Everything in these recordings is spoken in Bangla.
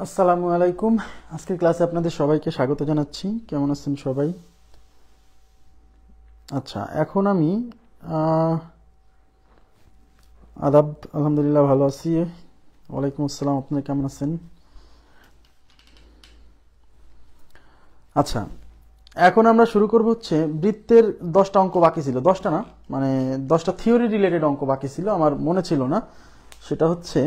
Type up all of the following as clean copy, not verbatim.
আসসালামু আলাইকুম। আজকের ক্লাসে আপনাদের সবাইকে স্বাগত জানাচ্ছি। কেমন আছেন সবাই? আচ্ছা, এখন আমি আদাব, আলহামদুলিল্লাহ ভালো আছি। ওয়ালাইকুম আসসালাম, আপনারা কেমন আছেন? আচ্ছা, এখন আমরা শুরু করব হচ্ছে বৃত্তের 10টা অঙ্ক বাকি ছিল। 10টা না, মানে 10টা থিওরি রিলেটেড অঙ্ক বাকি ছিল, আমার মনে ছিল না। সেটা হচ্ছে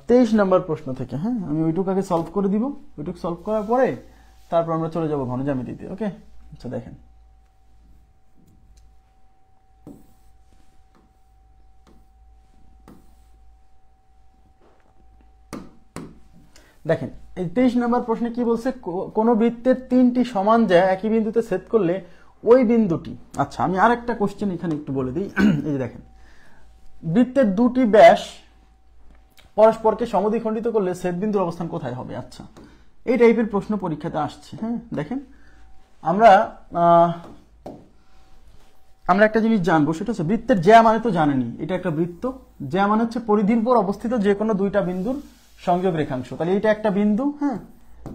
23 নম্বর প্রশ্ন থেকে। হ্যাঁ, আমি ওইটুকু আগে সলভ করে দিব। ওইটুকু সলভ করার পরে তারপর আমরা চলে যাব ঘন জ্যামিতিতে। ওকে, আচ্ছা দেখেন, দেখেন এই 23 নম্বর প্রশ্নে কি বলছে, কোন বৃত্তের 3টি সমান জ্যা একই বিন্দুতে ছেদ করলে ওই বিন্দুটি। আচ্ছা, আমি আরেকটা কোশ্চেন এখানে একটু বলে দিই। এই যে দেখেন, বৃত্তের দুটি ব্যাস পরস্পরকে সমদ্বিখণ্ডিত করলে ছেদবিন্দুর অবস্থান কোথায় হবে? আচ্ছা, এই টাইপের প্রশ্ন পরীক্ষাতে আসছে। হ্যাঁ, দেখেন আমরা একটা জিনিস জানবো, সেটা হচ্ছে বৃত্তের জ্যা মানে তো জানেনি, এটা একটা বৃত্ত। জ্যা মানে হচ্ছে পরিধির উপর অবস্থিত যে কোনো দুইটা বিন্দুর সংযোগ রেখাংশ। তাহলে এইটা একটা বিন্দু, হ্যাঁ,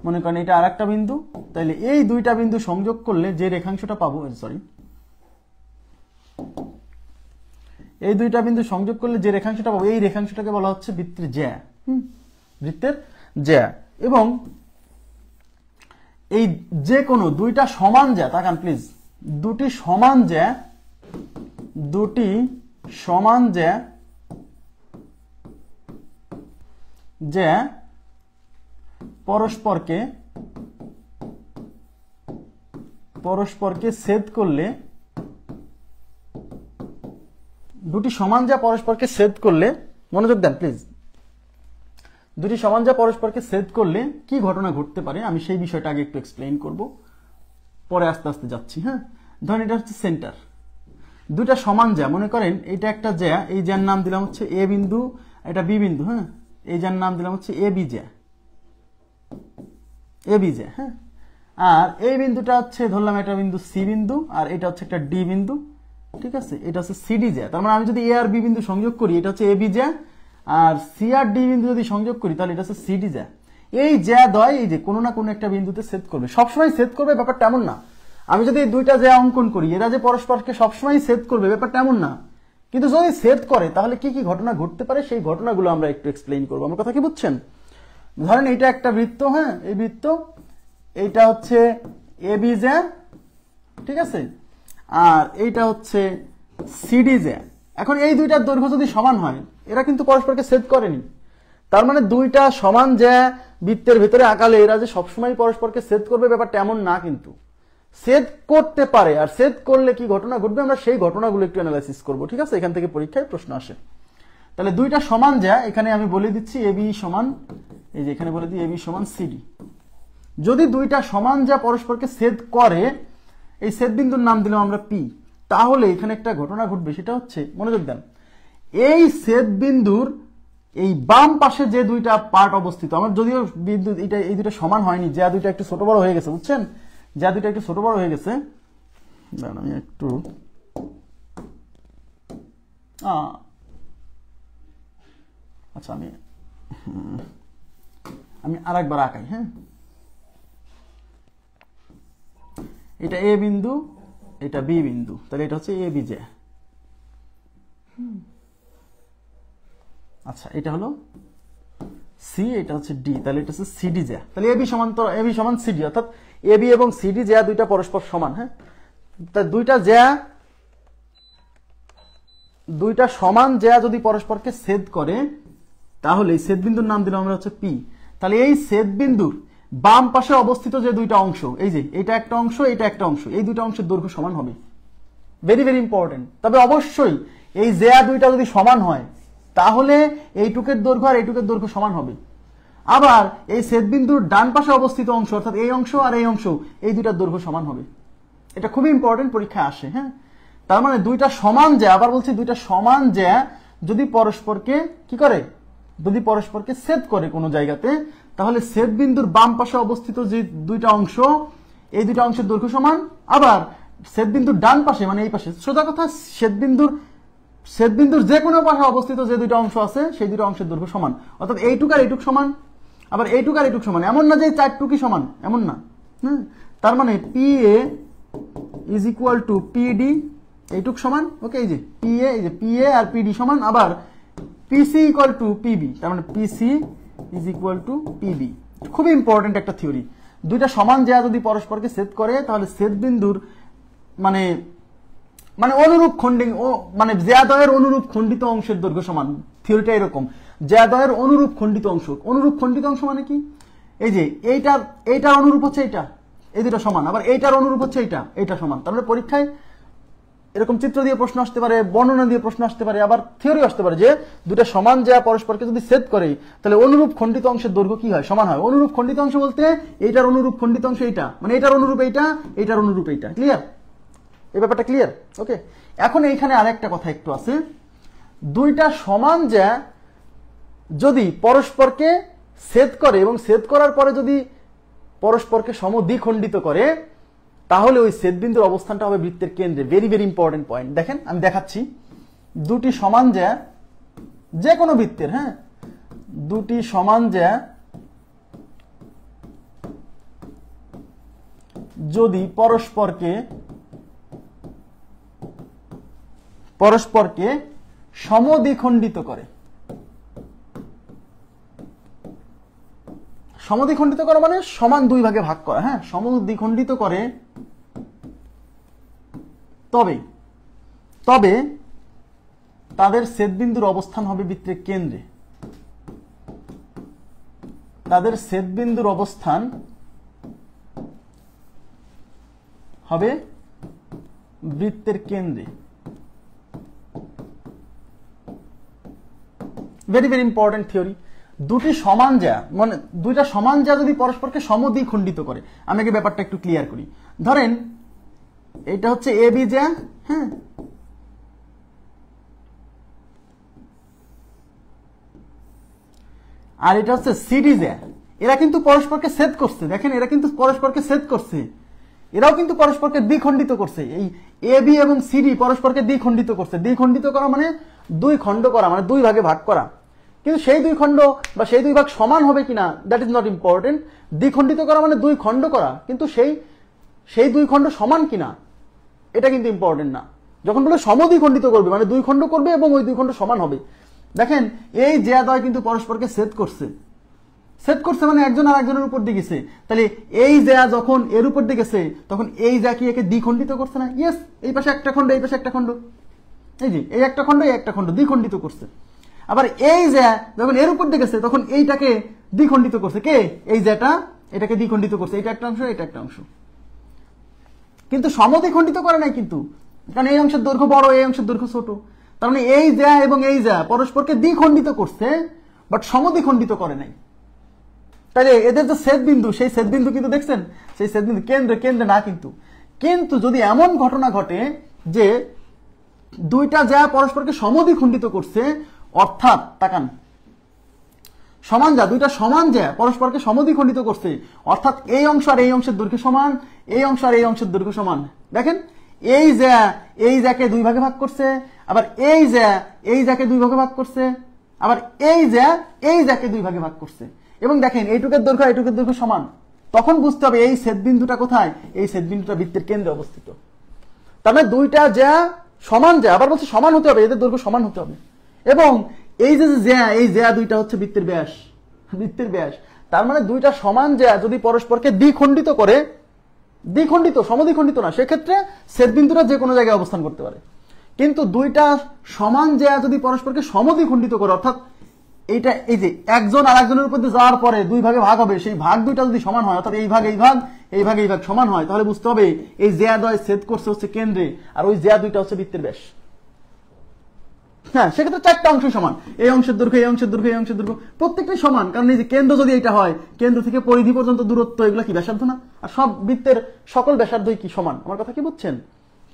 মনে করেন এটা আর একটা বিন্দু। তাহলে এই দুইটা বিন্দু সংযোগ করলে যে রেখাংশটা পাবো, এই দুইটা বিন্দু সংযোগ করলে যে রেখাংশটা পাবো, এই রেখাংশটাকে বলা হচ্ছে বৃত্তের জ্যা। বৃত্তের জ্যা। এবং এই যে কোনো দুইটা সমান জ্যা, তাকান প্লিজ, দুটি সমান জ্যা পরস্পরকে ছেদ করলে, দুটি সমান জ্যা পরস্পরকে ছেদ করলে, মনোযোগ দেন প্লিজ, দুটি সমান জ্যা পরস্পরকে ছেদ করলে কি ঘটনা ঘটতে পারে আমি সেই বিষয়টা আগে একটু এক্সপ্লেইন করব, পরে আস্তে আস্তে যাচ্ছি। হ্যাঁ, ধরেন এটা হচ্ছে সেন্টার, দুইটা সমান জ্যা, মনে করেন এটা একটা জ্যা, এই জ্যার নাম দিলাম হচ্ছে এ বিন্দু, এটা বি বিন্দু। হ্যাঁ, এই জ্যার নাম দিলাম হচ্ছে এ বি জ্যা। হ্যাঁ, আর এই বিন্দুটা হচ্ছে ধরলাম এটা বিন্দু সি বিন্দু, আর এটা হচ্ছে একটা ডি বিন্দু। ঠিক আছে, এটা হচ্ছে সিডি জ্যা। তার মানে আমি যদি এ আর বি বিন্দু সংযোগ করি, এটা হচ্ছে এ বি জ্যা, আর সি আর ডি বিন্দু যদি সংযোগ করি, তাহলে এটা হচ্ছে সিডি জ্যা। এই জ্যা দ্বয় এই যে কোনো না কোনো একটা বিন্দুতে ছেদ করবে, সবসময় ছেদ করবে, ব্যাপারটা এমন না। আমি যদি দুইটা জ্যা অঙ্কন করি, এরা যে পরস্পরকে সবসময় ছেদ করবে, ব্যাপারটা এমন না। কিন্তু যদি ছেদ করে তাহলে কি কি ঘটনা ঘটতে পারে, সেই ঘটনাগুলো আমরা একটু এক্সপ্লেইন করবো। আমার কথা কি বুঝছেন? ধরেন এটা একটা বৃত্ত, হ্যাঁ, এই বৃত্ত, এইটা হচ্ছে এ বি জ্যা, ঠিক আছে, আর এইটা হচ্ছে সিডি জ্যা। এখন এই দুইটার দৈর্ঘ্য যদি সমান হয়, এরা কিন্তু পরস্পরকে ছেদ করেনি। তার মানে দুইটা সমান জ্যা বৃত্তের ভেতরে আঁকালে এরা যে সবসময় পরস্পরকে ছেদ করবে, ব্যাপারটা এমন না। কিন্তু ছেদ করতে পারে, আর ছেদ করলে কি ঘটনা ঘটবে আমরা সেই ঘটনাগুলো একটু অ্যানালাইসিস করব। ঠিক আছে, এখান থেকে পরীক্ষায় প্রশ্ন আসে। তাহলে দুইটা সমান জ্যা, এখানে আমি বলে দিচ্ছি এ বি সমান, এই যে এখানে বলে দিই এ বি সমান সিডি। যদি দুইটা সমান জ্যা পরস্পরকে ছেদ করে, এই ছেদ বিন্দুর নাম দিলাম আমরা পি, তাহলে এখানে একটা ঘটনা ঘটবে, সেটা হচ্ছে, মনোযোগ দেন, এই ছেদ বিন্দুর এই বাম পাশে যে দুইটা পার্ট অবস্থিত, আমার যদিও বিন্দু এটা এই দুইটা সমান হয়নি, যা দুইটা একটু ছোট বড় হয়ে গেছে, বুঝছেন, যা দুইটা একটু ছোট বড় হয়ে গেছে। আমি একটু আচ্ছা, আমি আর একবার আঁকাই। হ্যাঁ, এটা এ বিন্দু, এটা বি বিন্দু, তাহলে এটা হচ্ছে এ বি জ্যা। আচ্ছা, এটা হলো সি, এটা হচ্ছে ডি, তাহলে এটা হচ্ছে সিডি জ্যা। তাহলে এবি সমান সিডি, অর্থাৎ এবি এবং সিডি জ্যা দুইটা পরস্পর সমান। হ্যাঁ, তা দুইটা সমান জ্যা যদি পরস্পরকে ছেদ করে, তাহলে এই ছেদ বিন্দুর নাম দিলাম আমরা হচ্ছে পি। তাহলে এই ছেদ বিন্দুর বাম পাশে অবস্থিত যে দুইটা অংশ, এই যে এটা একটা অংশ, এটা একটা অংশ, এই দুইটা অংশের দৈর্ঘ্য সমান হবে। Very very important. তবে অবশ্যই এই জ্যা দুইটা যদি সমান হয়, তাহলে এইটুকের দৈর্ঘ্য আর এইটুকের দৈর্ঘ্য সমান হবে। আবার এই ছেদবিন্দুর ডান পাশে অবস্থিত অংশ, অর্থাৎ এই অংশ আর এই অংশ, এই দুইটার দৈর্ঘ্য সমান হবে। এটা খুবই ইম্পর্টেন্ট, পরীক্ষায় আসে। হ্যাঁ, তার মানে দুইটা সমান জ্যা, আবার বলছি দুইটা সমান জ্যা যদি পরস্পরকে কি করে, যদি পরস্পরকে ছেদ করে কোনো জায়গাতে, তাহলে ছেদবিন্দুর বাম পাশে অবস্থিত যে দুইটা অংশ, এই দুইটা অংশের দৈর্ঘ্য সমান। আবার ছেদবিন্দুর ডান পাশে, মানে এই পাশে, সোজা কথা, ছেদবিন্দুর যে কোনো পাশে অবস্থিত যে দুইটা অংশ আছে, সেই দুইটা অংশের দৈর্ঘ্য সমান, অর্থাৎ এইটুক আর এইটুক সমান। আবার এইটুক আর এইটুক সমান, এমন না যে 4 টুকই সমান, এমন না। হ্যাঁ, তার মানে PA is equal to PD, এইটুক সমান। ওকে, এই যে PA আর PD সমান। আবার PC ইকুয়াল টু PB, তার মানে PC is equal to PB। খুবই ইম্পর্টেন্ট একটা থিওরি। দুইটা সমান জ্যা যদি পরস্পরকে ছেদ করে তাহলে ছেদ বিন্দুর মানে অনুরূপ খণ্ডিত, মানে জ্যাদ্বয়ের অনুরূপ খণ্ডিত অংশের দৈর্ঘ্য সমান। থিওরিটা এরকম, জ্যাদ্বয়ের অনুরূপ খণ্ডিত অংশ। অনুরূপ খণ্ডিত অংশ মানে কি? এই যে এইটার অনুরূপ হচ্ছে এইটা, এই দুটো সমান। আবার এইটার অনুরূপ হচ্ছে এইটা সমান। তাহলে পরীক্ষায় এরকম চিত্র দিয়ে প্রশ্ন আসতে পারে, বর্ণনা দিয়ে প্রশ্ন আসতে পারে, আবার থিওরি আসতে পারে যে দুটা সমান জ্যা পরস্পরকে যদি ছেদ করে তাহলে অনুরূপ খণ্ডিত অংশের দৈর্ঘ্য কি হয়? সমান হয়। অনুরূপ খণ্ডিত অংশ বলতে এইটার অনুরূপ খণ্ডিত অংশ এইটা, মানে এইটার অনুরূপ এইটা, এইটার অনুরূপ এইটা। ক্লিয়ার? এই ব্যাপারটা ক্লিয়ার? ওকে, এখন এইখানে আরেকটা কথা একটু আছে। দুইটা সমান জ্যা যদি পরস্পরকে ছেদ করে এবং ছেদ করার পরে যদি পরস্পরকে সমদ্বিখণ্ডিত করে তাহলে ওই ছেদবিন্দুর অবস্থানটা হবে বৃত্তের কেন্দ্রে। Very very important point. দেখেন আমি দেখাচ্ছি। দুটি সমান জ্যা, যে কোনো বৃত্তের, হ্যাঁ, দুটি সমান জ্যা যদি পরস্পরকে সমদ্বিখণ্ডিত করে, সমদ্বিখণ্ডিত করা মানে সমান দুই ভাগে ভাগ করা, হ্যাঁ, সমদ্বিখণ্ডিত করে তবে তাদের ছেদবিন্দুর অবস্থান হবে বৃত্তের কেন্দ্রে। তাদের ছেদবিন্দুর অবস্থান হবে বৃত্তের কেন্দ্রে। Very very important theory. দুটি সমান জ্যা, মানে দুইটা সমান জ্যা যদি পরস্পরকে সমদ্বিখণ্ডিত করে, আমি আগে ব্যাপারটা একটু ক্লিয়ার করি। ধরেন এটা হচ্ছে AB জ্যা, হ্যাঁ, আর এটা হচ্ছে CD জ্যা। এরা কিন্তু পরস্পরকে ছেদ করছে। দেখেন, এরা কিন্তু পরস্পরকে ছেদ করছে, এরাও কিন্তু পরস্পরকে দ্বিখণ্ডিত করছে। এই AB এবং CD পরস্পরকে দ্বিখণ্ডিত করছে। দ্বিখণ্ডিত করা মানে দুই খণ্ড করা, মানে দুই ভাগে ভাগ করা। কিন্তু সেই দুই খণ্ড বা সেই দুই ভাগ সমান হবে কিনা, দ্যাট ইজ নট ইম্পর্টেন্ট। দ্বিখণ্ডিত করা মানে দুই খণ্ড করা, কিন্তু সেই দুই খণ্ড সমান কিনা এটা কিন্তু ইম্পর্টেন্ট না। যখন বলে সমদ্বিখণ্ডিত করবে মানে দুই খণ্ড করবে এবং ওই দুই খণ্ড সমান হবে। দেখেন, এই জ্যাদ্বয় কিন্তু পরস্পরকে ছেদ করছে। ছেদ করছে মানে একজন আর একজনের উপর দিয়ে গেছে। তাহলে এই জ্যা যখন এর উপর দিয়ে গেছে তখন এই জ্যা কি একে দ্বিখণ্ডিত করছে না? ইয়েস, এই পাশে একটা খণ্ড, এই পাশে একটা খণ্ড, এই যে এই একটা খণ্ড, এই একটা খণ্ড, দ্বিখণ্ডিত করছে। আবার এই জ্যা যখন এর উপর দিয়ে গেছে তখন এইটাকে দ্বিখণ্ডিত করছে। কে? এই জ্যাটা এটাকে দ্বিখণ্ডিত করছে। এটা একটা অংশ, এটা একটা অংশ, কিন্তু সমদ্বিখণ্ডিত করে নাই কিন্তু, কারণ এই অংশের দৈর্ঘ্য বড়, এই অংশের দৈর্ঘ্য ছোট। তার মানে এই জ্যা এবং এই জ্যা পরস্পরকে দ্বিখণ্ডিত করছে, বাট সমদ্বিখণ্ডিত করে নাই। তাহলে এদের যে ছেদবিন্দু, সেই ছেদবিন্দু কিন্তু দেখছেন, সেই ছেদবিন্দু কেন্দ্রে না। কিন্তু যদি এমন ঘটনা ঘটে যে দুইটা জ্যা পরস্পরকে সমদ্বিখণ্ডিত করছে, অর্থাৎ তাকান, সমান জ্যা, দুইটা সমান জ্যা পরস্পরকে সমদ্বিখণ্ডিত করছে, অর্থাৎ এই অংশ আর এই অংশের দৈর্ঘ্য সমান, এই অংশ আর এই অংশের দৈর্ঘ্য সমান। দেখেন, এই জ্যাকে দুই ভাগে ভাগ করছে, আবার এই জ্যাকে দুই ভাগে ভাগ করছে, আবার এই জ্যাকে দুই ভাগে ভাগ করছে। এবং দেখেন এইটুকের দৈর্ঘ্য সমান। তখন বুঝতে হবে এই ছেদবিন্দুটা কোথায়? এই ছেদবিন্দুটা বৃত্তের কেন্দ্রে অবস্থিত। তার মানে দুইটা জ্যা সমান জ্যা, আবার বলছে সমান হতে হবে, এদের দৈর্ঘ্য সমান হতে হবে। এবং এই যে জ্যা, এই জ্যা দুইটা হচ্ছে বৃত্তের ব্যাস। তার মানে দুইটা সমান জ্যা যদি পরস্পরকে দ্বিখণ্ডিত করে, সমদ্বিখণ্ডিত না, সেক্ষেত্রে ছেদবিন্দুটা যে কোনো জায়গায় অবস্থান করতে পারে। কিন্তু দুইটা সমান জ্যা যদি পরস্পরকে সমদ্বিখণ্ডিত করে, অর্থাৎ এইটা, এই যে একজন আর একজনের উপর দিয়ে যাওয়ার পরে দুই ভাগে ভাগ হবে, সেই ভাগ দুইটা যদি সমান হয়, অর্থাৎ এই ভাগ সমান হয়, তাহলে বুঝতে হবে এই জ্যাদ্বয় ছেদ করছে হচ্ছে কেন্দ্রে, আর ওই জ্যা দুইটা হচ্ছে বৃত্তের ব্যাস। হ্যাঁ, সেক্ষেত্রে চারটা অংশ সমান, এই অংশের দৈর্ঘ্য, এই অংশের দৈর্ঘ্য, এই অংশের দৈর্ঘ্য, প্রত্যেকটাই সমান। কারণ এই যে কেন্দ্র যদি এটা হয়, কেন্দ্র থেকে পরিধি পর্যন্ত দূরত্ব, এগুলো কি ব্যাসার্ধ না? আর সব বৃত্তের সকল ব্যাসার্ধই কি সমান। আমার কথা কি বুঝছেন?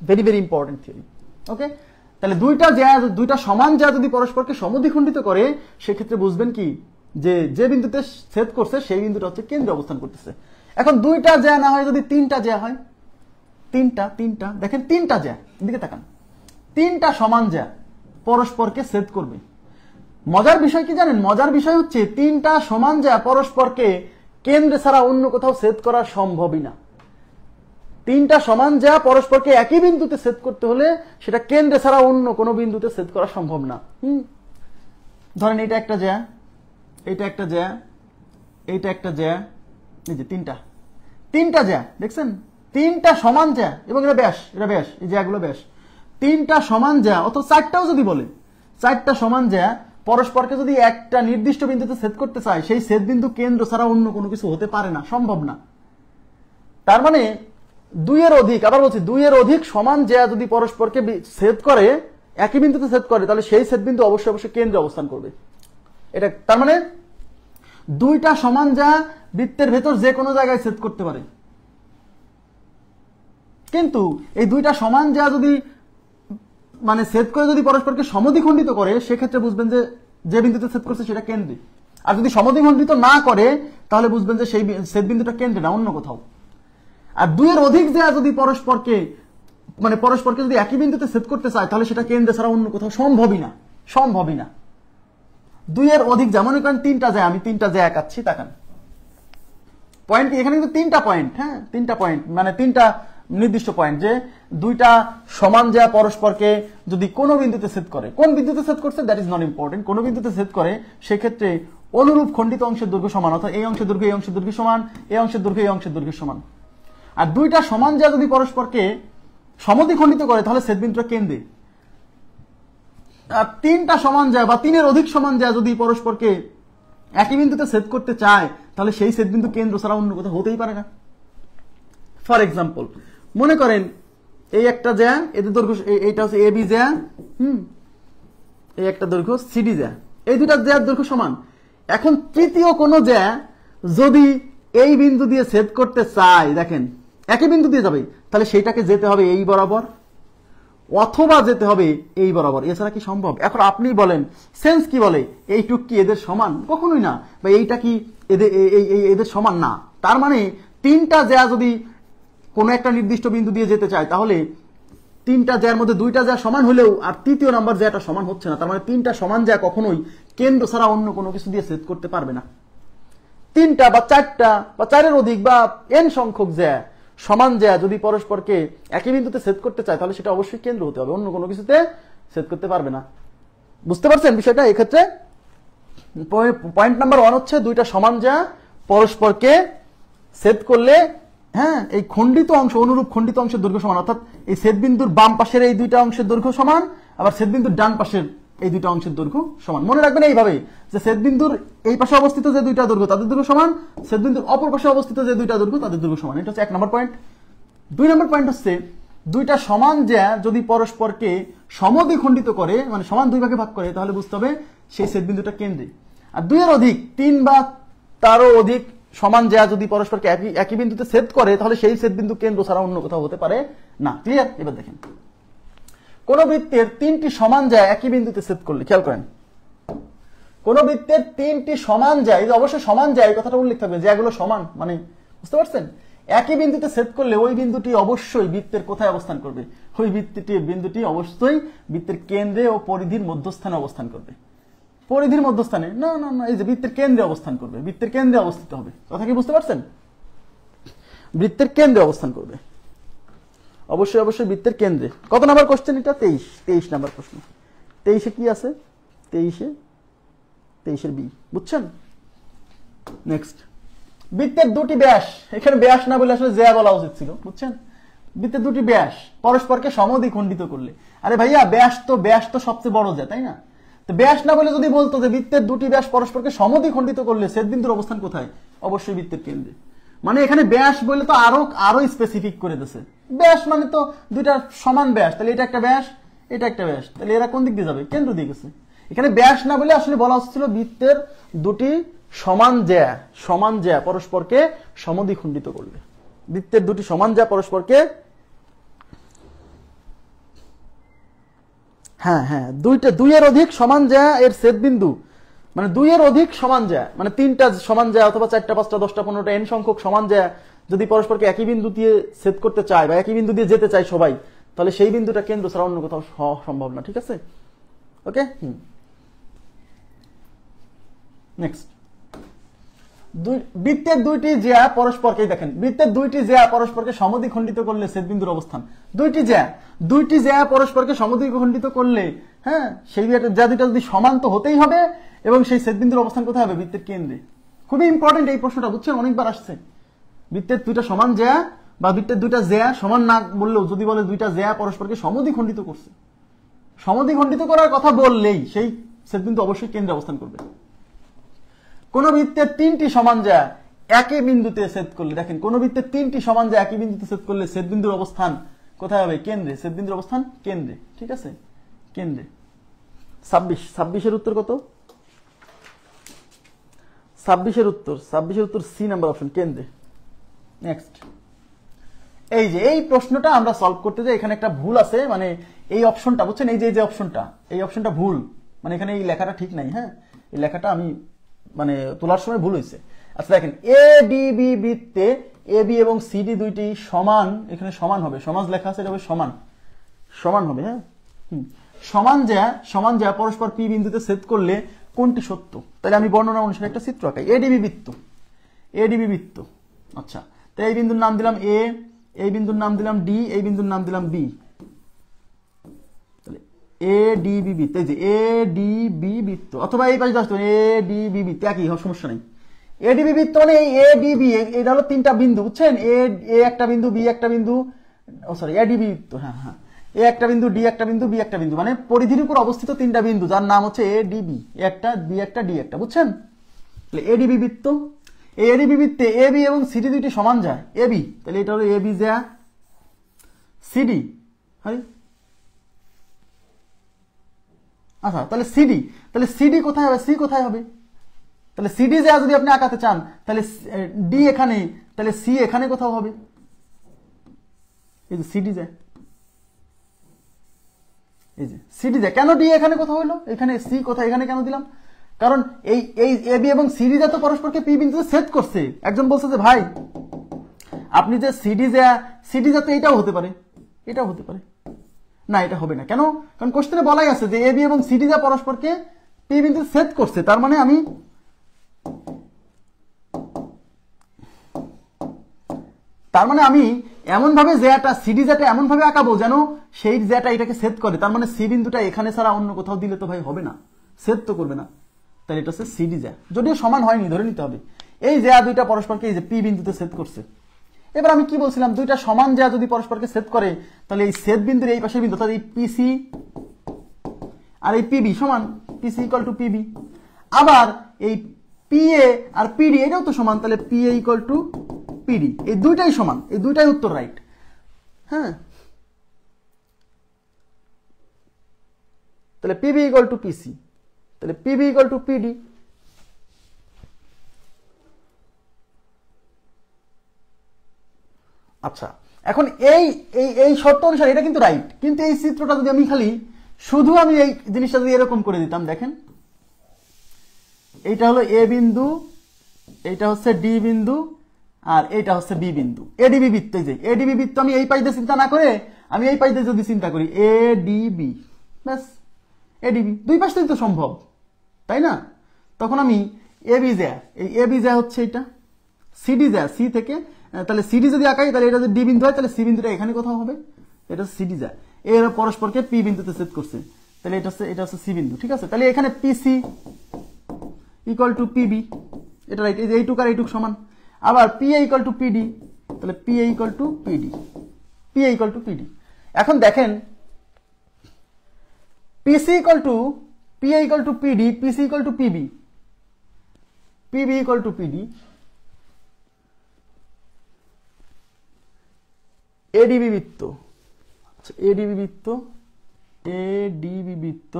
Very very important theory. Okay, তাহলে দুইটা সমান জ্যা যদি পরস্পরকে সমদ্বিখণ্ডিত করে, সেক্ষেত্রে বুঝবেন কি যে বিন্দুতে ছেদ করছে সেই বিন্দুটা হচ্ছে কেন্দ্রে অবস্থান করতেছে। এখন দুইটা জ্যা না হয় যদি তিনটা জ্যা হয়, তিনটা দেখেন, তিনটা জ্যা, দিকে তাকান, তিনটা সমান জ্যা পরস্পরকে ছেদ করবে। মজার বিষয় কি জানেন, মজার বিষয় হচ্ছে তিনটা সমান জ্যা পরস্পরকে কেন্দ্রে ছাড়া অন্য কোথাও ছেদ করা সম্ভবই না। তিনটা সমান জ্যা পরস্পরকে একই বিন্দুতে ছেদ করতে হলে সেটা কেন্দ্রে ছাড়া অন্য কোনো বিন্দুতে ছেদ করা সম্ভব না। ধরেন এটা একটা জ্যা, এটা একটা জ্যা, এইটা একটা জ্যা, এই যে তিনটা জ্যা দেখছেন, তিনটা সমান জ্যা এবং এটা ব্যাস, এই জ্যাগুলো ব্যাস, তিনটা সমান জ্যা অথবা চারটাও যদি বলে, চারটা সমান জ্যা পরস্পরকে যদি একটা নির্দিষ্ট বিন্দুতে ছেদ করতে চায় সেই ছেদ বিন্দু কেন্দ্র ছাড়া অন্য কোনো কিছু হতে পারে না, সম্ভব না। তার মানে দুইয়ের অধিক, আবার বলছি দুইয়ের অধিক সমান জ্যা যদি পরস্পরকে ছেদ করে, একই বিন্দুতে ছেদ করে, তাহলে সেই ছেদ বিন্দু অবশ্যই অবশ্যই কেন্দ্রে অবস্থান করবে। এটা তার মানে দুইটা সমান জ্যা বৃত্তের ভেতর যে কোনো জায়গায় ছেদ করতে পারে, কিন্তু এই দুইটা সমান জ্যা যদি মানে ছেদ করে যদি পরস্পরকে সমদ্বিখণ্ডিত করে, সেক্ষেত্রে বুঝবেন যে যে বিন্দুতে ছেদ করছে সেটা কেন্দ্রে। আর যদি সমদ্বিখণ্ডিত না করে তাহলে বুঝবেন যে সেই ছেদ বিন্দুটা কেন্দ্রে না, অন্য কোথাও। আর দুইয়ের অধিক জ্যা যদি পরস্পরকে যদি একই বিন্দুতে ছেদ করতে চায় তাহলে সেটা কেন্দ্রে ছাড়া অন্য কোথাও সম্ভবই না। দুইয়ের অধিক জ্যা, মনে করেন তিনটা জ্যা, আমি তিনটা জ্যা আঁকাচ্ছি, তাকান পয়েন্ট এখানে কিন্তু তিনটা পয়েন্ট, হ্যাঁ তিনটা পয়েন্ট, মানে তিনটা নির্দিষ্ট পয়েন্ট, যে দুইটা সমান জ্যা পরস্পরকে যদি কোনো বিন্দুতে ছেদ করে, কোন বিন্দুতে ছেদ করছে দ্যাট ইজ নট ইম্পর্টেন্ট, কোন বিন্দুতে ছেদ করে সেক্ষেত্রে অনুরূপ খণ্ডিত অংশের দৈর্ঘ্য সমান, অর্থাৎ এই অংশের দৈর্ঘ্য এই অংশের দৈর্ঘ্য সমান, এই অংশের দৈর্ঘ্য এই অংশের দৈর্ঘ্য সমান। আর দুইটা সমান জ্যা যদি পরস্পরকে সমদ্বিখণ্ডিত করে তাহলে ছেদ বিন্দুটা কেন্দ্রে। আর তিনটা সমান জ্যা বা তিনের অধিক সমান জ্যা যদি পরস্পরকে একই বিন্দুতে ছেদ করতে চায় তাহলে সেই ছেদ বিন্দু কেন্দ্র ছাড়া অন্য কোথাও হতেই পারে না। ফর এক্সাম্পল, মনে করেন এই একটা জ্যা, এদের দৈর্ঘ্য এইটা হচ্ছে এবি জ্যা, এই একটা দৈর্ঘ্য সিডি জ্যা, এই দুইটা জ্যার দৈর্ঘ্য সমান। এখন তৃতীয় কোন জ্যা যদি এই বিন্দু দিয়ে ছেদ করতে চায়, দেখেন একই বিন্দু দিয়ে যাবে, তাহলে সেইটাকে যেতে হবে এই বরাবর অথবা যেতে হবে এই বরাবর, এছাড়া কি সম্ভব? এখন আপনি বলেন সেন্স কি বলে, এইটুক কি এদের সমান? কখনোই না। বা এইটা কি এদের সমান না। তার মানে তিনটা জ্যা যদি কোন একটা নির্দিষ্ট বিন্দু দিয়ে যেতে চায় তাহলে তিনটা জ্যার মধ্যে দুইটা জ্যা সমান হলেও আর তৃতীয় নাম্বার জ্যাটা সমান হচ্ছে না। তার মানে তিনটা সমান জ্যা কখনোই কেন্দ্র ছাড়া অন্য কোনো কিছু দিয়ে ছেদ করতে পারবে না। তিনটা বা চারটা বা চারের অধিক বা এন সংখ্যক জ্যা সমান জ্যা যদি পরস্পরকে একই বিন্দুতে ছেদ করতে চায় তাহলে সেটা অবশ্যই কেন্দ্র হতে হবে, অন্য কোনো কিছুতে ছেদ করতে পারবে না। বুঝতে পারছেন বিষয়টা? এক্ষেত্রে পয়েন্ট নাম্বার 1 হচ্ছে দুইটা সমান জ্যা পরস্পরকে ছেদ করলে, হ্যাঁ এই খণ্ডিত অংশ অনুরূপ খণ্ডিত অংশের দৈর্ঘ্য সমান, অর্থাৎ এই ছেদ বিন্দুর বাম পাশের এই দুইটা অংশের দৈর্ঘ্য সমান, আবার ছেদ বিন্দুর ডান পাশের এই দুইটা অংশের দৈর্ঘ্য সমান। মনে রাখবেন এইভাবে যে ছেদ বিন্দুর এই পাশে অবস্থিত যে দুইটা দৈর্ঘ্য তাদের দৈর্ঘ্য সমান, ছেদ বিন্দুর অপর পাশে অবস্থিত যে দুইটা দৈর্ঘ্য তাদের দৈর্ঘ্য সমান। এটা হচ্ছে 1 নম্বর পয়েন্ট। 2 নম্বর পয়েন্ট হচ্ছে দুইটা সমান জ্যা যদি পরস্পরকে সমদ্বিখণ্ডিত করে, মানে সমান দুই ভাগে ভাগ করে, তাহলে বুঝতে হবে সেই ছেদ বিন্দুটা কেন্দ্রে। আর 2 এর অধিক 3 বা তারও অধিক সমান জ্যা যদি পরস্পরকে একই বিন্দুতে ছেদ করে তাহলে সেই ছেদ বিন্দু কেন্দ্র ছাড়া অন্য কোথাও হতে পারে না। ক্লিয়ার? এবার দেখেন কোন বৃত্তের 3টি সমান জ্যা একই বিন্দুতে ছেদ করলে, খেয়াল করেন কোন বৃত্তের 3টি সমান জ্যা, এই যে অবশ্যই সমান জ্যা এই কথাটা উল্লেখ থাকবে, জ্যাগুলো সমান, মানে বুঝতে পারছেন, একই বিন্দুতে ছেদ করলে ওই বিন্দুটি অবশ্যই বৃত্তের কোথায় অবস্থান করবে? ওই বিন্দুটি অবশ্যই বৃত্তের কেন্দ্রে ও পরিধির মধ্যস্থানে অবস্থান করবে। পরিধির মধ্যস্থানে না না না, এই যে বৃত্তের কেন্দ্রে অবস্থান করবে, বৃত্তের কেন্দ্রে অবস্থিত হবে। কথা কি বুঝতে পারছেন? বৃত্তের কেন্দ্রে অবস্থান করবে, অবশ্যই অবশ্যই বৃত্তের কেন্দ্রে। কত নাম্বার কোশ্চেন এটা? 23 নাম্বার প্রশ্ন। 23-এ কি আছে? 23-এর বি, বুঝছেন? নেক্সট, বৃত্তের দুটি ব্যাস, এখানে ব্যাস না বলে আসলে জ্যা বলা উচিত ছিল, বুঝছেন? বৃত্তের দুটি ব্যাস পরস্পরকে সমদ্বিখণ্ডিত করলে, আরে ভাইয়া ব্যাস তো সবচেয়ে বড় জ্যা, তাই না? তো ব্যাস না বলে যদি বলতো যে বৃত্তের দুটি ব্যাস পরস্পরকে সমদ্বিখণ্ডিত করলে ছেদ বিন্দুর অবস্থান কোথায়? অবশ্যই বৃত্তের কেন্দ্রে। মানে এখানে ব্যাস বলে তো আরো স্পেসিফিক করে দিয়েছে। ব্যাস মানে তো দুইটা সমান ব্যাস, তাহলে এটা একটা ব্যাস, এটা একটা ব্যাস, তাহলে এরা কোন দিক দিয়ে যাবে? কেন্দ্র দিয়ে গেছে। এখানে ব্যাস না বলে আসলে বলা হচ্ছিল বৃত্তের দুটি সমান জ্যা পরস্পরকে সমদ্বিখণ্ডিত করলে, বৃত্তের দুটি সমান জ্যা পরস্পরকে, হ্যাঁ দুইয়ের অধিক সমান জ্যা এর ছেদ বিন্দু, মানে 2 এর অধিক সমান জ্যা, মানে 3টা সমান জ্যা অথবা 4টা 5টা 10টা 15টা এন সংখ্যক সমান জ্যা যদি পরস্পরকে একই বিন্দু দিয়ে ছেদ করতে চায় বা একই বিন্দু দিয়ে যেতে চায় সবাই, তাহলে সেই বিন্দুটা কেন্দ্র ছাড়া অন্য কোথাও সম্ভব না। ঠিক আছে? ওকে। নেক্সট, বৃত্তের দুইটি জ্যা পরস্পরকে, দেখেন বৃত্তের দুইটি জ্যা পরস্পরকে সমদ্বিখণ্ডিত করলে ছেদবিন্দুর অবস্থান, দুইটি জ্যা পরস্পরকে সমদ্বিখণ্ডিত করলে, হ্যাঁ, সেই জ্যা দুইটা যদি সমান তো হতেই হবে, এবং সেই ছেদবিন্দুর অবস্থান কোথায় হবে? বৃত্তের কেন্দ্রে। খুবই ইম্পর্টেন্ট এই প্রশ্নটা, বুঝছেন, অনেকবার আসছে। বৃত্তের দুইটা সমান জ্যা বা বৃত্তের দুইটা জ্যা সমান না বললেও যদি বলে দুইটা জ্যা পরস্পরকে সমদ্বিখণ্ডিত করছে, সমদ্বিখণ্ডিত করার কথা বললেই সেই ছেদবিন্দু অবশ্যই কেন্দ্রে অবস্থান করবে। কোন বৃত্তের তিনটি সমান জ্যা একই বিন্দুতে ছেদ করলে, দেখেন কোন বৃত্তের তিনটি সমান জ্যা একই বিন্দুতে ছেদ করলে ছেদবিন্দুর অবস্থান কোথায় হবে? কেন্দ্রে। ছেদবিন্দুর অবস্থান কেন্দ্রে, ঠিক আছে, কেন্দ্রে। 26 উত্তর কত? 26 উত্তর সি নাম্বার অপশন, কেন্দ্রে। নেক্সট, এই যে এই প্রশ্নটা আমরা সলভ করতে যাই, এখানে একটা ভুল আছে, মানে এই অপশনটা, বুঝছেন, এই যে অপশনটা, এই অপশনটা ভুল, মানে এখানে এই লেখাটা ঠিক নাই। হ্যাঁ, এই লেখাটা আমি মানে তোলার সময় ভুল হয়েছে। আচ্ছা দেখেন, এ ডিবি বৃত্তে এ বি এবং সিডি দুইটি সমান, এখানে সমান হবে, সমাজ লেখা আছে, এটা হবে সমান, সমান হবে। হ্যাঁ, সমান যা পরস্পর পি বিন্দুতে ছেদ করলে কোনটি সত্য? তাহলে আমি বর্ণনা অনুসারে একটা চিত্র আঁকাই। এডিবি বৃত্ত। আচ্ছা, তো এই বিন্দুর নাম দিলাম এ, এই বিন্দুর নাম দিলাম ডি, এই বিন্দুর নাম দিলাম বি। তাহলে এ ডিবি বৃত্ত, এই যে এ ডিবি বৃত্ত, অথবা এই পাশে আসতো এ ডিবি বৃত্ত, একই সমস্যা নেই। এডিবি বৃত্ত মানে এই এ ডিবি, এটা হলো তিনটা বিন্দু, বুঝছেন, এ একটা বিন্দু, বি একটা বিন্দু, সরি এডিবি বৃত্ত, হ্যাঁ হ্যাঁ, এ একটা বিন্দু, ডি একটা বিন্দু, বি একটা বিন্দু, মানে পরিধির উপর অবস্থিত তিনটা বিন্দু, যার নাম হচ্ছে এ ডিবি, একটা, বি একটা, ডি একটা, বুঝছেন। তাহলে এডিবি বৃত্ত, এই এডিবি বৃত্তে এ বি এবং সিডি দুইটি সমান যায়, এ বি, তাহলে এটা হলো এ বি যা সিডি, আচ্ছা, তাহলে সিডি কোথায় হবে? সি কোথায় হবে? তাহলে সিডি যা যদি আপনি আঁকাতে চান, তাহলে ডি এখানে, তাহলে সি এখানে কোথাও হবে। এই যে সিডি যা, এই যে সিডি যা, কেন ডি এখানে কোথাও হলো, এখানে সি কোথায়, এখানে কেন দিলাম? কারণ এই এ বি এবং সিডি যা তো পরস্পরকে পি বিন্দুতে ছেদ করছে। একজন বলছে যে ভাই আপনি যে সিডি যা তো এটাও হতে পারে, এটাও হতে পারে না, এটা হবে না। কেন? কারণ কোশ্চেনে বলাই আছে যে এ বি এবং সিডি যা পরস্পরকে পি বিন্দুতে ছেদ করছে, তার মানে আমি এমন ভাবে জ্যাটা, সিডি জ্যাটা এমন ভাবে আঁকাবো যেন সেই জ্যাটা এটাকে ছেদ করে। তার মানে সি বিন্দুটা এখানে ছাড়া অন্য কোথাও দিলে তো ভাই হবে না, ছেদ তো করবে না। তাহলে এটা হচ্ছে সিডি জ্যা, যদিও সমান হয়নি, ধরে নিতে হবে এই জ্যা দুইটা পরস্পরকে এই যে পি বিন্দুতে ছেদ করছে। এবার আমি কি বলছিলাম, দুইটা সমান জ্যা যদি পরস্পরকে ছেদ করে, তাহলে এই ছেদ বিন্দুর এই পাশের বিন্দু, তাহলে এই পিসি আর এই পিবি সমান, পিসি ইকুয়াল টু পিবি। আবার এই পিএ আর পিডি এটাও তো সমান, তাহলে পিএ ইকুয়াল টু পিডি, এই দুইটাই সমান, এই দুইটাই উত্তর রাইট। হ্যাঁ, তাহলে পিবি ইকুয়াল টু পিসি, তাহলে পিবি ইকুয়াল টু পিডি। আচ্ছা, এখন এই শর্ত অনুসারে এটা কিন্তু রাইট, কিন্তু এই চিত্রটা যদি আমি খালি শুধু আমি এই জিনিসটা যদি এরকম করে দিতাম, দেখেন এইটা হলো এ বিন্দু, এইটা হচ্ছে ডি বিন্দু, আর এইটা হচ্ছে বি বিন্দু। এডিবি বৃত্ত, এই যে এডিবি বৃত্ত আমি এই পাশ দিয়ে চিন্তা না করে আমি এই পাশ দিয়ে যদি চিন্তা করি এ ডিবি, ব্যাস এডিবি, দুই পাশ থেকে তো সম্ভব, তাই না? তখন আমি এবি জ্যা, এই এবি জ্যা হচ্ছে এটা, সিডি জ্যা, সি থেকে, তাহলে সিডি যদি আঁকাই তাহলে এটা যদি ডি বিন্দু হয়, তাহলে সি বিন্দুটা এখানে কোথাও হবে, এটা সিডি জ্যা, এর পরস্পরকে পি বিন্দুতে ছেদ করছে, তাহলে এটা হচ্ছে সি বিন্দু, ঠিক আছে। তাহলে এখানে পিসি ইকুয়াল টু পিবি, এটা রাইট, এই যে এইটুক আর এইটুক সমান। আবার পিএ ইকুয়াল টু পিডি, তাহলে PA equal to PD, PA equal to PD. এখন দেখেন PC equal to PA equal to PD, PC equal to PB, PB equal to PD, ADB বৃত্ত, আচ্ছা এডিবি বৃত্ত, এডিবি বৃত্ত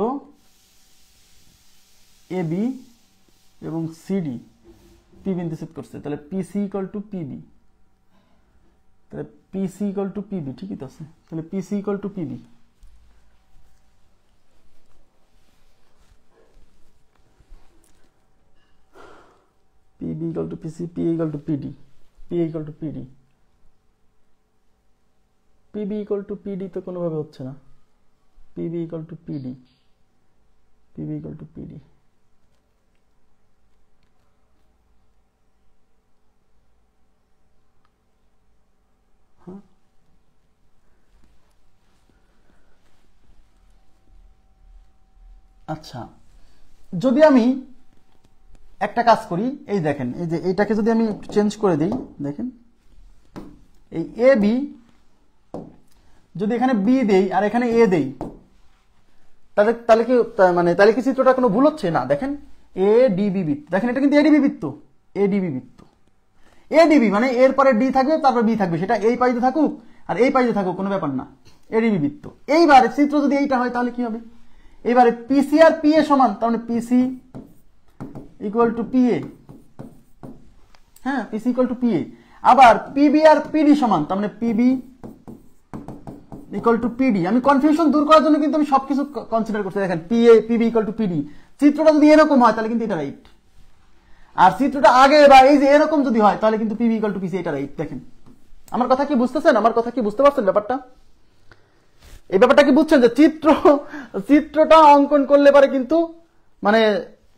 এবি এবং সিডি পি বিন্দু ছেদ করছে, তাহলে পিসি ইকুয়াল টু পিবি, তাহলে পিসি ইকুয়াল টু পিবি, ঠিকই তো আছে, তাহলে PC equal to PB. PB equal to PC, P equal to PD, P equal to PD, PB equal to PD তো কোনোভাবে হচ্ছে না, PB equal to PD, PB equal to PD. আচ্ছা, যদি আমি একটা কাজ করি, এই দেখেন, এই যে এইটাকে যদি আমি চেঞ্জ করে দিই, দেখেন এই এ বি যদি এখানে বি দেই আর এখানে এ দেই, তাহলে তাহলে কি মানে তাহলে কি চিত্রটা কোনো ভুল হচ্ছে না? দেখেন এ ডিবি বৃত্ত, দেখেন এটা কিন্তু এডিবি বৃত্ত, এডিবি বৃত্ত, এডিবি মানে এর পরে ডি থাকবে তারপর বি থাকবে, সেটা এই পাইতে থাকুক আর এই পাইতে থাকুক কোনো ব্যাপার না, এডিবি বৃত্ত। এইবার চিত্র যদি এইটা হয় তাহলে কি হবে? এবারে পিসি আর পি এ সমান, তার মানে পিসি ইকুয়াল টু পি এ, হ্যাঁ পিসি ইকুয়াল টু পি এ। আবার পিবি আর পিডি সমান, তার মানে পিবি ইকুয়াল টু পিডি। আমি কনফিউশন দূর করার জন্য কিন্তু আমি সবকিছু কনসিডার করছি। দেখেন PA PB equal to PD, চিত্রটা যদি এরকম হয় তাহলে কিন্তু এটা রাইট, আর চিত্রটা আগে বা এই যে এরকম যদি হয় তাহলে কিন্তু পিবি ইকুয়াল টু পিসি, এটা রাইট। দেখেন আমার কথা কি বুঝতেছেন? আমার কথা কি বুঝতে পারছেন ব্যাপারটা? এই ব্যাপারটা কি বুঝছেন যে চিত্রটা অঙ্কন করলে পারে কিন্তু মানে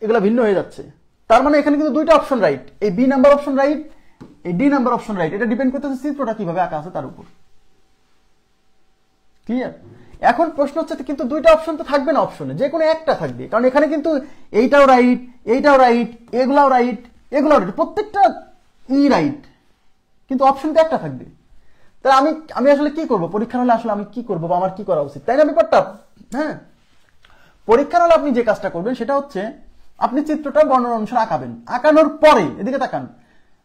এগুলা ভিন্ন হয়ে যাচ্ছে। তার মানে এখানে কিন্তু দুইটা অপশন রাইট, এই বি নাম্বার অপশন রাইট, এই ডি নাম্বার অপশন রাইট। এটা ডিপেন্ড করতেছে চিত্রটা কিভাবে আঁকা আছে তার উপর। ক্লিয়ার? এখন প্রশ্ন হচ্ছে কিন্তু দুইটা অপশন তো থাকবে না, অপশনে যে কোনো একটা থাকবে, কারণ এখানে কিন্তু এইটাও রাইট, এইটাও রাইট, এগুলাও রাইট, এগুলাও রাইট, প্রত্যেকটা রাইট, কিন্তু অপশন তো একটা থাকবে। তাহলে আমি আসলে কি করব পরীক্ষার হলে? আসলে আমি কি করবো বা আমার কি করা উচিত, তাই না ব্যাপারটা? হ্যাঁ, পরীক্ষার হলে আপনি যে কাজটা করবেন সেটা হচ্ছে আপনি চিত্রটা বর্ণনা অনুসারে আঁকাবেন। আঁকানোর পরে এদিকে তাকান,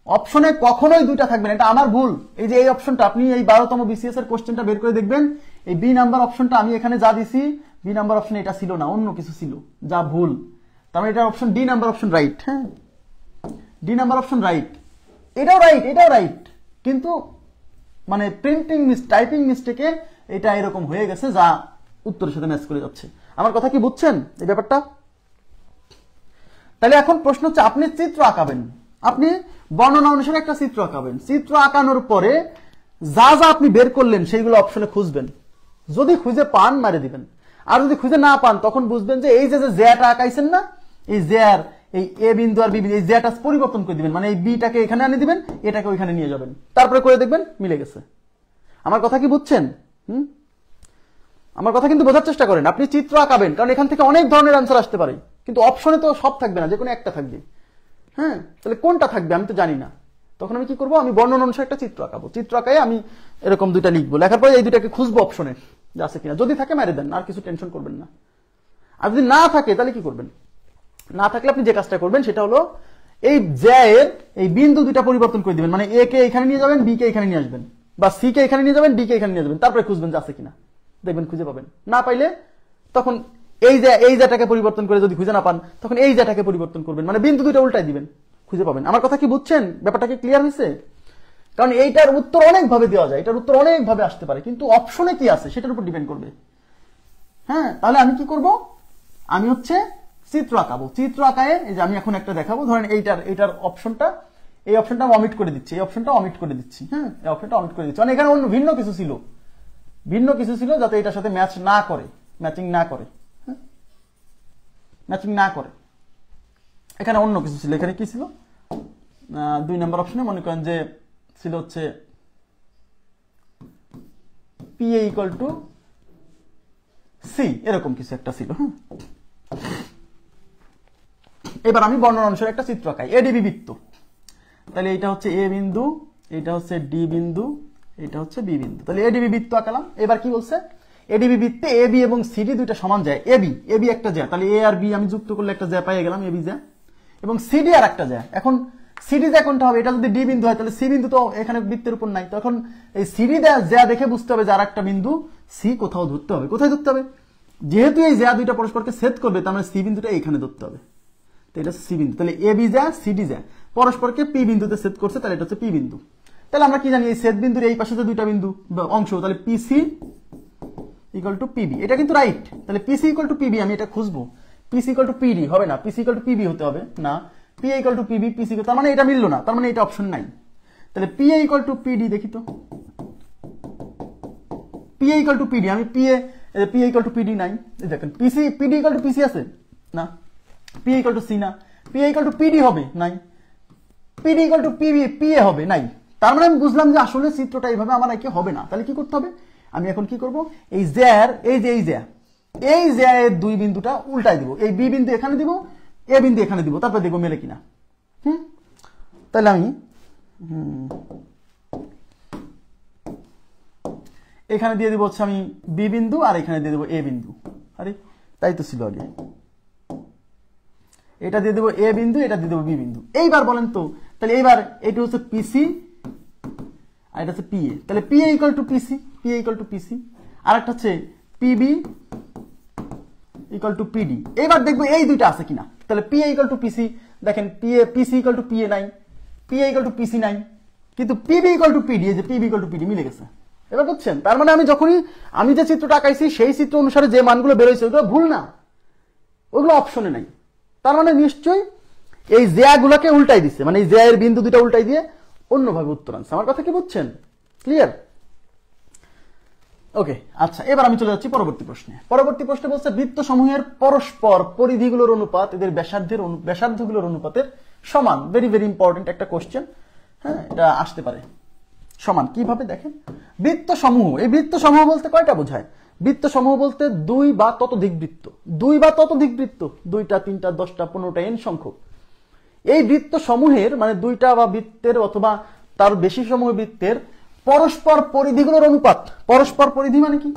অপশনে কখনোই দুইটা থাকবে না, এটা আমার ভুল। এই যে এই অপশনটা আপনি এই 12তম বিসিএস এর কোশ্চেনটা বের করে দেখবেন, এই বি নাম্বার অপশনটা আমি এখানে যা দিছি, বি নাম্বার অপশনে এটা ছিল না, অন্য কিছু ছিল, যা ভুল। তার মানে এটা option D number option right. হ্যাঁ, ডি নাম্বার অপশন রাইট, এটাও রাইট, এটাও রাইট, কিন্তু মানে প্রিন্টিং টাইপিং মিস্টেকে এটা এরকম হয়ে গেছে যা উত্তরের সাথে ম্যাচ করে যাচ্ছে। আমার কথা কি বুঝছেন এই ব্যাপারটা? তাহলে এখন প্রশ্ন হচ্ছে আপনি চিত্র আঁকাবেন, আপনি বর্ণনা অনুসারে একটা চিত্র আঁকাবেন। চিত্র আঁকানোর পরে যা যা আপনি বের করলেন সেইগুলো অপশনে খুঁজবেন, যদি খুঁজে পান মারে দিবেন, আর যদি খুঁজে না পান তখন বুঝবেন যে এই যে জ্যাটা আঁকাইছেন না, এই জ্যার এই এ বিন্দু আর বি বিন্দু, এই জ্যাটা পরিবর্তন করে দিবেন, মানে এই বিটাকে এখানে আনিয়ে দিবেন, এটাকে ওইখানে নিয়ে যাবেন, তারপরে করে দেখবেন মিলে গেছে। আমার কথা কি বুঝছেন? আমার কথা কিন্তু বোঝার চেষ্টা করেন। আপনি চিত্র আঁকাবেন, কারণ এখান থেকে অনেক ধরনের অ্যান্সার আসতে পারে, কিন্তু অপশনে তো সব থাকবে না, যে কোনো একটা থাকবে। হ্যাঁ, তাহলে কোনটা থাকবে আমি তো জানি না, তখন আমি কি করবো? আমি বর্ণনা অনুসারে একটা চিত্র আঁকাবো, চিত্র আঁকায় আমি এরকম দুইটা লিখবো, লেখার পরে এই দুইটাকে খুঁজবো অপশনে যে আছে কিনা, যদি থাকে মেরে দেন, আর কিছু টেনশন করবেন না। আর যদি না থাকে তাহলে কি করবেন? না থাকলে আপনি যে কাজটা করবেন সেটা হলো এই জ্যায়ের এই বিন্দু দুইটা পরিবর্তন করে দিবেন, মানে এ কে এখানে নিয়ে যাবেন, বি কে এখানে নিয়ে আসবেন, বা সি কে এখানে নিয়ে যাবেন, ডি কে এখানে নিয়ে যাবেন, তারপরে খুঁজবেন যে আছে কিনা, দেখবেন খুঁজে পাবেন। না পাইলে তখন এই জ্যাটাকে পরিবর্তন করে যদি খুঁজে না পান তখন এই জ্যাটাকে পরিবর্তন করবেন, মানে বিন্দু দুইটা উল্টাই দিবেন, খুঁজে পাবেন। আমার কথা কি বুঝছেন? ব্যাপারটা কি ক্লিয়ার হয়েছে? কারণ এইটার উত্তর অনেক ভাবে দেওয়া যায়, এটার উত্তর অনেক ভাবে আসতে পারে, কিন্তু অপশনে কি আছে সেটার উপর ডিপেন্ড করবে। হ্যাঁ, তাহলে আমি কি করব? আমি হচ্ছে চিত্র আঁকাবো। চিত্র আঁকায় এই যে আমি এখন একটা দেখাবো, ধরেন এইটার অপশনটা, এই অপশনটা অমিট করে দিচ্ছি, এই অপশনটা অমিট করে দিচ্ছি। হ্যাঁ, এই অপশনটা অমিট করে দিচ্ছি, মানে এখানে অন্য ভিন্ন কিছু ছিল যাতে এটার সাথে ম্যাচ না করে, ম্যাচিং না করে, ম্যাচিং না করে। এখানে অন্য কিছু ছিল, এখানে কি ছিল? 2 নম্বর অপশনে মনে করেন যে ছিল হচ্ছে PA ইকুয়াল টু সি, এরকম কিছু একটা ছিল। হ্যাঁ, এবার আমি বর্ণনা অনুসারে একটা চিত্র আঁকাই, এডিবি বৃত্ত। তাহলে এটা হচ্ছে এ বিন্দু, এটা হচ্ছে ডি বিন্দু, এটা হচ্ছে বি বিন্দু। তাহলে এডিবি বৃত্ত আঁকালাম। এবার কি বলছে? এডিবি বৃত্তে এ বি এবং সিডি দুইটা সমান যায়। এ বি একটা জ্যা, তাহলে এ আর বি আমি যুক্ত করলে একটা জ্যা পাইয়ে গেলাম, এ বি জ্যা, এবং সিডি আর একটা জ্যা। এখন সিডি জ্যা কোনটা হবে? এটা যদি ডি বিন্দু হয় তাহলে সি বিন্দু তো এখানে বৃত্তের উপর নাই, তখন এই সিডি জ্যা দেখে বুঝতে হবে যে আর একটা বিন্দু সি কোথাও ধরতে হবে। কোথায় ধরতে হবে? যেহেতু এই জ্যা দুইটা পরস্পরকে ছেদ করবে, তার মানে সি বিন্দুটা এইখানে ধরতে হবে, তো এটা হচ্ছে সি বিন্দু। তাহলে এ বি জ্যা সিডি জ্যা পরস্পরকে পি বিন্দুতে ছেদ করছে, তাহলে এটা হচ্ছে পি বিন্দু। তাহলে আমরা কি জানি? এই ছেদ বিন্দুর এই পাশে যে দুইটা বিন্দু অংশ, তাহলে পিসি ইকুয়াল টু পিবি, এটা কিন্তু রাইট। তাহলে পিসি ইকুয়াল টু পিবি আমি এটা খুঁজবো, পিসি ইকুয়াল টু পিডি হবে না, পিসি ইকুয়াল টু পিবি হতে হবে না, পি ইকুয়াল টু পিবি, পিসি, তার মানে এটা মিললো না, তার মানে এটা অপশন নাই। তাহলে পি ইকুয়াল টু পিডি, দেখি তো পি ইকুয়াল টু পিডি, আমি পি ইকুয়াল টু পিডি নাই, দেখেন পিসি পিডি ইকুয়াল টু পিসি আছে না, পি ইকুয়াল টু সি না, পি ইকুয়াল টু পিডি হবে নাই, PD equal to PB PA হবে নাই। তার মানে আমি বুঝলাম যে আসলে চিত্রটা এইভাবে আমার একে হবে না। তাহলে কি করতে হবে? আমি এখন কি করব? এই জ্যার এই যে এই যে এর দুই বিন্দুটা উল্টাই দিব, এই বি বিন্দু এখানে দিব, এ বিন্দু এখানে দিব, তারপর দেখবো মেলে কিনা। তাহলে আমি এখানে দিয়ে দিব হচ্ছে আমি বি বিন্দু, আর এখানে দিয়ে দেবো এ বিন্দু। আরে তাই তো ছিল আগে, এটা দিয়ে দেবো এ বিন্দু, এটা দিয়ে দেবো বি বিন্দু। এইবার বলেন তো, তাহলে এইবার এটা হচ্ছে পিসি আর এটা হচ্ছে পিএ, তাহলে PA equal to PC, PA equal to PC, আর একটা হচ্ছে পিবি ইকুয়াল টু পিডি। এইবার দেখবো এই দুইটা আছে কিনা। তাহলে পিএ ইকুয়াল টু পিসি, দেখেন পিসি ইকুয়াল টু পিএ নাই, পিএ ইকুয়াল টু পিসি নাই, কিন্তু পিবি ইকুয়াল টু পিডি, এই যে পিবি ইকুয়াল টু পিডি মিলে গেছে। এবার বুঝছেন, তার মানে আমি যখনই আমি যে চিত্রটা আঁকাইছি সেই চিত্র অনুসারে যে মানগুলো বেরোইছে ওগুলো ভুল না, ওগুলো অপশনে নাই। তার মানে নিশ্চয়ই এই জেয়া গুলাকে উল্টাই দিছে, মানে এই জেয়া এর বিন্দু দুটা উল্টাই দিয়ে অন্যভাবে উত্তর আনছে। আমার কথা কি বুঝছেন? ক্লিয়ার? ওকে, আচ্ছা, এবার আমি চলে যাচ্ছি পরবর্তী প্রশ্নে। পরবর্তী প্রশ্নে বলছে বৃত্ত সমূহের পরস্পর পরিধিগুলোর অনুপাত এদের ব্যাসার্ধগুলোর অনুপাতের সমান। ভেরি ভেরি ইম্পর্টেন্ট একটা কোশ্চেন। হ্যাঁ, এটা আসতে পারে। সমান কিভাবে দেখেন, বৃত্ত সমূহ, এই বৃত্ত সমূহ বলতে কয়টা বোঝায়? বৃত্ত সমূহ বলতে দুই বা ততোধিক বৃত্ত, দুই বা ততোধিক বৃত্ত, 2টা 3টা 10টা 15টা এন সংখ্যক। এই বৃত্ত সমূহের মানে 2টা বা বৃত্তের অথবা তার বেশি সমূহ বৃত্তের পরস্পর পরিধিগুলোর অনুপাত। পরস্পর পরিধি মানে কি?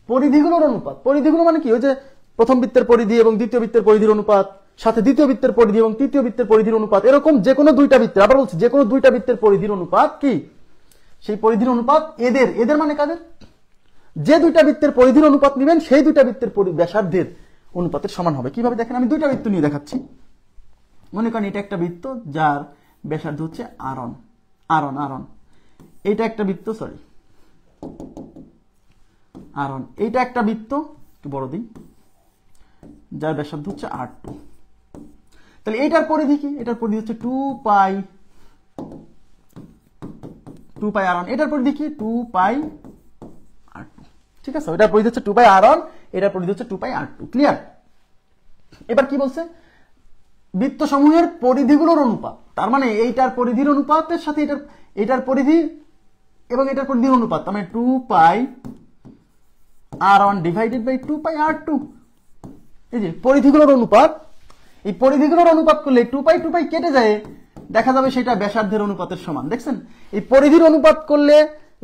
পরিধিগুলোর অনুপাত। পরিধিগুলো মানে কি? ওই যে প্রথম বৃত্তের পরিধি এবং দ্বিতীয় বৃত্তের পরিধির অনুপাত, সাথে দ্বিতীয় বৃত্তের পরিধি এবং তৃতীয় বৃত্তের পরিধির অনুপাত, এরকম যে কোনো 2টা বৃত্তের, আবার বলছি যে কোনো 2টা বৃত্তের পরিধির অনুপাত কি? সেই পরিধির অনুপাত এদের মানে কাদের? যে 2টা বৃত্তের পরিধির অনুপাত নেবেন সেই 2টা বৃত্তের ব্যাসার্ধের অনুপাতের সমান হবে। কিভাবে দেখেন, আমি 2টা বৃত্ত নিয়ে দেখাচ্ছি। মনে করেন এটা একটা বৃত্ত যার ব্যাসার্ধ হচ্ছে আর1, এটা একটা বৃত্ত, সরি আর1, এইটা একটা বৃত্ত, একটু বড় দিই, যার ব্যাসার্ধ হচ্ছে আর2। তাহলে এইটার পরিধি কি? এটার পরিধি হচ্ছে 2 পাই আর1, এটার পরিধি কি? 2 পাই আর2। ঠিক আছে, এটার পরিধি হচ্ছে 2 পাই আর1, এটার পরিধি হচ্ছে 2 পাই আর2। ক্লিয়ার? এবার কি বলছে? বৃত্ত সমূহের পরিধিগুলোর অনুপাত, তার মানে এইটার পরিধির অনুপাতের সাথে এটার পরিধি এবং এটার পরিধির অনুপাত, তার মানে 2 পাই আর1 ডিভাইডেড বাই 2 পাই আর2। এই যে পরিধিগুলোর অনুপাত, এই পরিধিগুলোর অনুপাত করলে 2 পাই কেটে যায়, দেখা যাবে সেটা ব্যাসার্ধের অনুপাতের সমান। দেখছেন, এই পরিধির অনুপাত করলে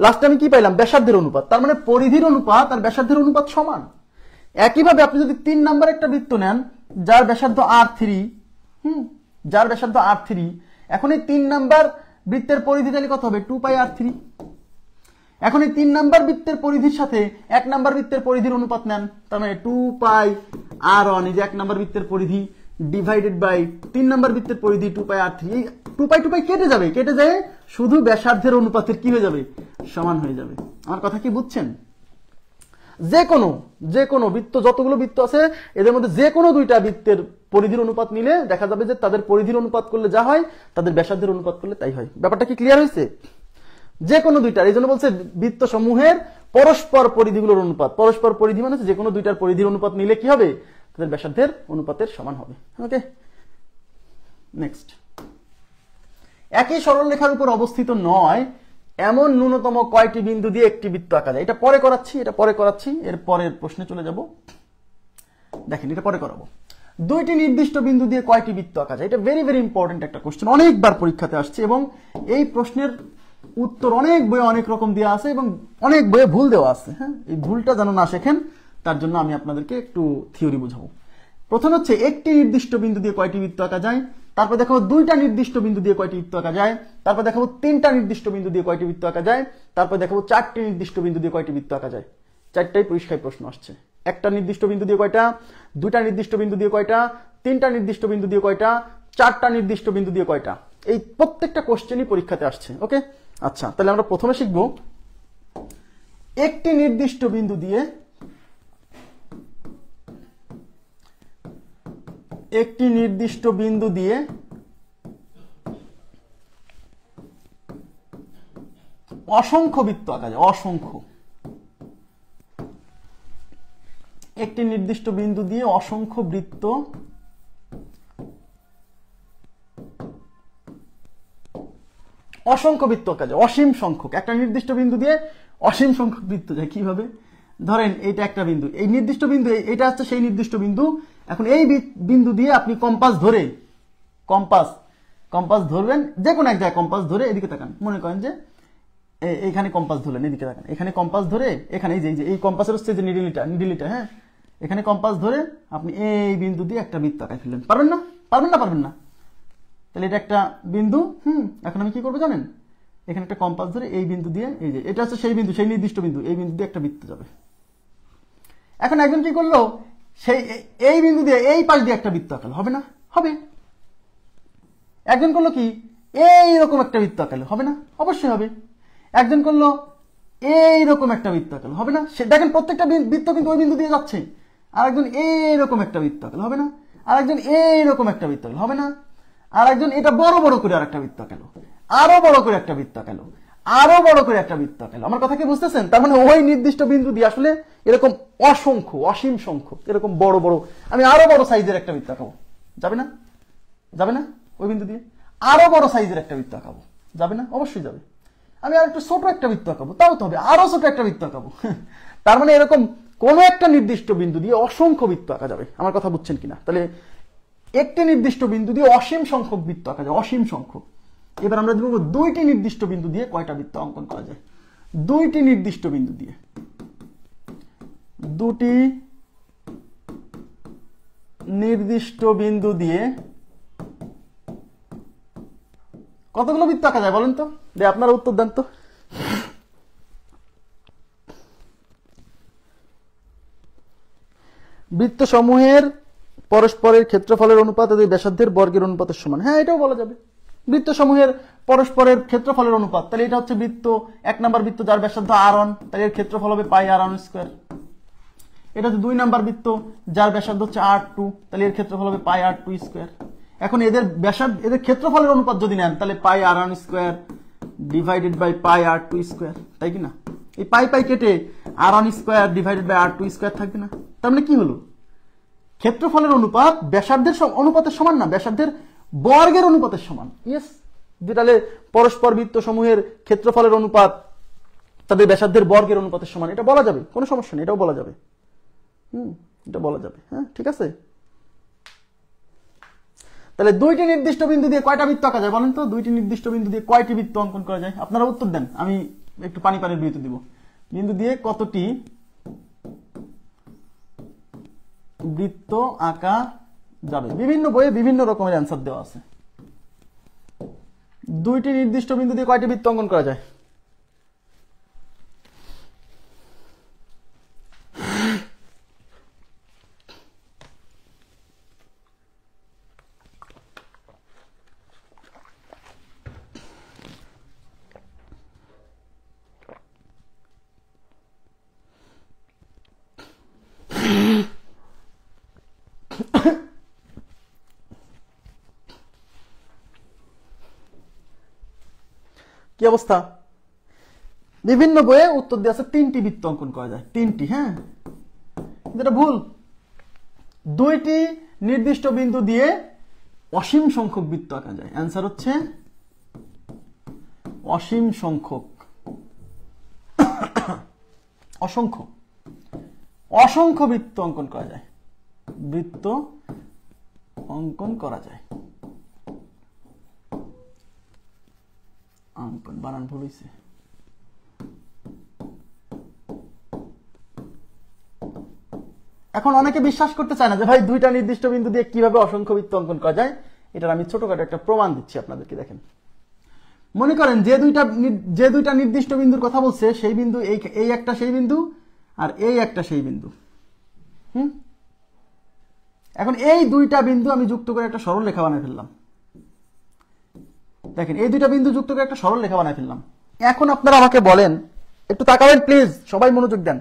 লাস্টে আমি কি পাইলাম? ব্যাসার্ধের অনুপাত। তার মানে পরিধির অনুপাত আর ব্যাসার্ধের অনুপাত সমান। একইভাবে আপনি যদি 3 নাম্বার একটা বৃত্ত নেন যার ব্যাসার্ধ আর3, যার ব্যাসার্ধ আর3, এখন এই 3 নাম্বার বৃত্তের পরিধি তাহলে কত হবে? 2 পাই আর3। এখন এই 3 নাম্বার বৃত্তের পরিধির সাথে 1 নাম্বার বৃত্তের পরিধির অনুপাত নেন, তার মানে 2 পাই আর1, এই যে 1 নাম্বার বৃত্তের পরিধি ডিভাইডেড বাই 3 নাম্বার বৃত্তের পরিধি 2 পাই আর3। এই 2 পাই কেটে যাবে, কেটে যায় শুধু ব্যাসার্ধের অনুপাতের কি হয়ে যাবে? সমান হয়ে যাবে। আমার কথা কি বুঝছেন? যে কোনো বৃত্ত, যতগুলো বৃত্ত আছে এদের মধ্যে যে কোনো 2টা বৃত্তের পরিধির অনুপাত নিলে দেখা যাবে যে তাদের পরিধির অনুপাত করলে যা হয় তাদের ব্যাসার্ধের অনুপাত করলে তাই হয়। ব্যাপারটা কি ক্লিয়ার হয়েছে? যে কোনো 2টার, এই জন্য বলছে বৃত্ত সমূহের পরস্পর পরিধিগুলোর অনুপাত। পরস্পর পরিধি মানে যে কোনো 2টার পরিধির অনুপাত নিলে কি হবে? তাদের ব্যাসার্ধের অনুপাতের সমান হবে। ওকে, নেক্সট। একই সরলরেখার উপর অবস্থিত নয় এমন ন্যূনতম কয়টি বিন্দু দিয়ে একটি বৃত্ত আঁকা যায়? এটা পরে করাচ্ছি, এর পরের প্রশ্নে চলে যাব। দেখেন, এটা পরে করাবো। 2টি নির্দিষ্ট বিন্দু দিয়ে কয়টি বৃত্ত আঁকা যায়? এটা ভেরি ভেরি ইম্পর্টেন্ট একটা কোশ্চেন, অনেকবার পরীক্ষাতে আসছে এবং এই প্রশ্নের উত্তর অনেক বইয়ে অনেক রকম দেওয়া আছে এবং অনেক বইয়ে ভুল দেওয়া আছে। হ্যাঁ, এই ভুলটা যেন না শেখেন তার জন্য আমি আপনাদেরকে একটু থিওরি বুঝাবো। প্রথম হচ্ছে একটি নির্দিষ্ট বিন্দু দিয়ে কয়টি বৃত্ত আঁকা যায়, তারপর দেখাবো 2টা নির্দিষ্ট বিন্দু দিয়ে কয়টি বৃত্ত আঁকা যায়, তারপর দেখাবো 3টা নির্দিষ্ট বিন্দু দিয়ে কয়টি বৃত্ত আঁকা যায়, তারপর দেখাবো 4টি নির্দিষ্ট বিন্দু দিয়ে কয়টি বৃত্ত আঁকা যায়। 4টাই পরিষ্কার প্রশ্ন আসছে। একটা নির্দিষ্ট বিন্দু দিয়ে কয়টা, 2টা নির্দিষ্ট বিন্দু দিয়ে কয়টা, 3টা নির্দিষ্ট বিন্দু দিয়ে কয়টা, 4টা নির্দিষ্ট বিন্দু দিয়ে কয়টা, এই প্রত্যেকটা কোশ্চেনই পরীক্ষাতে আসছে। ওকে, আচ্ছা, তাহলে আমরা প্রথমে শিখব একটি নির্দিষ্ট বিন্দু দিয়ে অসংখ্য বৃত্ত আঁকা যায়। একটি নির্দিষ্ট বিন্দু দিয়ে অসংখ্য বৃত্ত আঁকা যায়, অসীম সংখ্যক। একটা নির্দিষ্ট বিন্দু দিয়ে অসীম সংখ্যক বৃত্ত যায়। কিভাবে? ধরেন এইটা একটা বিন্দু, এই নির্দিষ্ট বিন্দু, এটা হচ্ছে সেই নির্দিষ্ট বিন্দু। এখন এই বিন্দু দিয়ে আপনি কম্পাস ধরে, কম্পাস ধরবেন যে কোনো এক জায়গায়, কম্পাস ধরে এদিকে তাকান, মনে করেন যে এইখানে কম্পাস ধরলেন, এদিকে তাকান, এখানে কম্পাস ধরে, এখানে এই কম্পাসের হচ্ছে যে নিডলিটা, হ্যাঁ, এখানে কম্পাস ধরে আপনি এই বিন্দু দিয়ে একটা বৃত্ত আঁকায় ফেললেন। পারবেন না? পারবেন না। তাহলে এটা একটা বিন্দু। এখন আমি কি করবো জানেন? এখানে একটা কম্পাস ধরে এই বিন্দু দিয়ে, এই যে এটা হচ্ছে সেই বিন্দু, সেই নির্দিষ্ট বিন্দু, এই বিন্দু দিয়ে একটা বৃত্ত যাবে। এখন একজন কি করলো, সেই এই বিন্দু দিয়ে এই পাশ দিয়ে একটা বৃত্ত আঁকালো, হবে না? হবে। একজন করলো কি, এইরকম একটা বৃত্ত আঁকালো, হবে না? অবশ্যই হবে। একজন করলো এইরকম একটা বৃত্ত আঁকালো, হবে না? সে দেখেন প্রত্যেকটা বৃত্ত কিন্তু ওই বিন্দু দিয়ে যাচ্ছে। আর একজন এইরকম একটা বৃত্ত আঁকালো, হবে না? আর একজন এইরকম একটা বৃত্ত আঁকালো, হবে না? আর একজন এটা বড় বড় করে আর একটা বৃত্ত আঁকালো, আরো বড় করে একটা বৃত্ত আঁকালো, আরো বড় করে একটা বৃত্ত আঁকালো। আমার কথা কি বুঝতেছেন? তার মানে ওই নির্দিষ্ট বিন্দু দিয়ে আসলে এরকম অসংখ্য, অসীম সংখ্যক এরকম বড় বড়, আমি আরো বড় সাইজের একটা বৃত্ত আঁকাবো, যাবে না? যাবে না? ওই বিন্দু দিয়ে আরো বড় সাইজের একটা বৃত্ত আঁকাবো, যাবে না? অবশ্যই যাবে। আমি আর একটু ছোট একটা বৃত্ত আঁকাবো, তাও তো হবে, আরো ছোট একটা বৃত্ত আঁকাবো। তার মানে এরকম কোন একটা নির্দিষ্ট বিন্দু দিয়ে অসংখ্য বৃত্ত আঁকা যাবে। আমার কথা বুঝছেন কিনা? তাহলে একটি নির্দিষ্ট বিন্দু দিয়ে অসীম সংখ্যক বৃত্ত আঁকা যায়, অসীম সংখ্যক। এবার আমরা দেখব দুইটি নির্দিষ্ট বিন্দু দিয়ে কয়টা বৃত্ত অঙ্কন করা যায়। দুইটি নির্দিষ্ট বিন্দু দিয়ে, দুটি নির্দিষ্ট বিন্দু দিয়ে কতগুলো বৃত্ত আঁকা যায় বলেন তো? আপনারা উত্তর দেন তো। বৃত্ত সমূহের পরস্পরের ক্ষেত্রফলের অনুপাত এদের ব্যাসার্ধের বর্গের অনুপাতের সমান। হ্যাঁ, এটাও বলা যাবে। বৃত্ত সমূহের পরস্পরের ক্ষেত্রফলের অনুপাত, তাহলে এটা হচ্ছে বৃত্ত, এক নাম্বার বৃত্ত যার ব্যাসার্ধ r1, তাহলে এর ক্ষেত্রফল হবে পাই r1 স্কয়ার। এটা হচ্ছে দুই নাম্বার বৃত্ত যার ব্যাসার্ধ হচ্ছে r2, তাহলে এর ক্ষেত্রফল হবে পাই r2 স্কয়ার। এখন এদের ব্যাসার্ধ, এদের ক্ষেত্রফলের অনুপাত যদি নেন তাহলে pi r1 square divided by pi r2 square, তাই কি না? এই পাই পাই কেটে r1 square divided by r2 square থাকবে না? তার মানে কি হলো, ক্ষেত্রফলের অনুপাত ব্যাসার্ধের অনুপাতের সমান না, ব্যাসার্ধের বর্গের অনুপাতের সমান। ইয়েস, তাহলে পরস্পর বৃত্ত সমূহের ক্ষেত্রফলের অনুপাত তাদের ব্যাসার্ধের বর্গের অনুপাতের সমান, এটা বলা যাবে, কোনো সমস্যা নেই, এটাও বলা যাবে। এটা বলা যাবে। হ্যাঁ, ঠিক আছে। তাহলে দুইটি নির্দিষ্ট বিন্দু দিয়ে কয়টা বৃত্ত আঁকা যায় বলেন তো? দুইটি নির্দিষ্ট বিন্দু দিয়ে কয়টি বৃত্ত অঙ্কন করা যায়? আপনারা উত্তর দেন, আমি একটু পানির বিরতি দিব। বিন্দু দিয়ে কতটি বৃত্ত আঁকা যাবে? বিভিন্ন বইয়ে বিভিন্ন রকমের অ্যান্সার দেওয়া আছে। দুইটি নির্দিষ্ট বিন্দু দিয়ে কয়টি বৃত্ত অঙ্কন করা যায়? কি অবস্থা? বিভিন্ন বইয়ে উত্তর দেওয়া আছে তিনটি বৃত্ত অঙ্কন করা যায়, তিনটি। হ্যাঁ, যেটা ভুল। দুইটি নির্দিষ্ট বিন্দু দিয়ে অসীম সংখ্যক বৃত্ত আঁকা যায়। অ্যান্সার হচ্ছে অসীম সংখ্যক, অসংখ্য, অসংখ্য বৃত্ত অঙ্কন করা যায়, বৃত্ত অঙ্কন করা যায়। অঙ্কন বানান ভুল হয়েছে। এখন অনেকে বিশ্বাস করতে চায় না যে ভাই দুইটা নির্দিষ্ট বিন্দু দিয়ে কিভাবে অসংখ্য বৃত্ত অঙ্কন করা যায়। এটার আমি ছোটখাটো একটা প্রমাণ দিচ্ছি আপনাদেরকে। দেখেন, মনে করেন যে দুইটা নির্দিষ্ট বিন্দুর কথা বলছে সেই বিন্দু এই একটা সেই বিন্দু আর এই একটা সেই বিন্দু। এখন এই দুইটা বিন্দু আমি যুক্ত করে একটা সরল রেখা বানাই ফেললাম। দেখেন, এই দুইটা বিন্দু যুক্ত করে একটা সরল রেখা বানাই ফেললাম। এখন আপনারা আমাকে বলেন, একটু তাকাবেন প্লিজ, সবাই মনোযোগ দেন।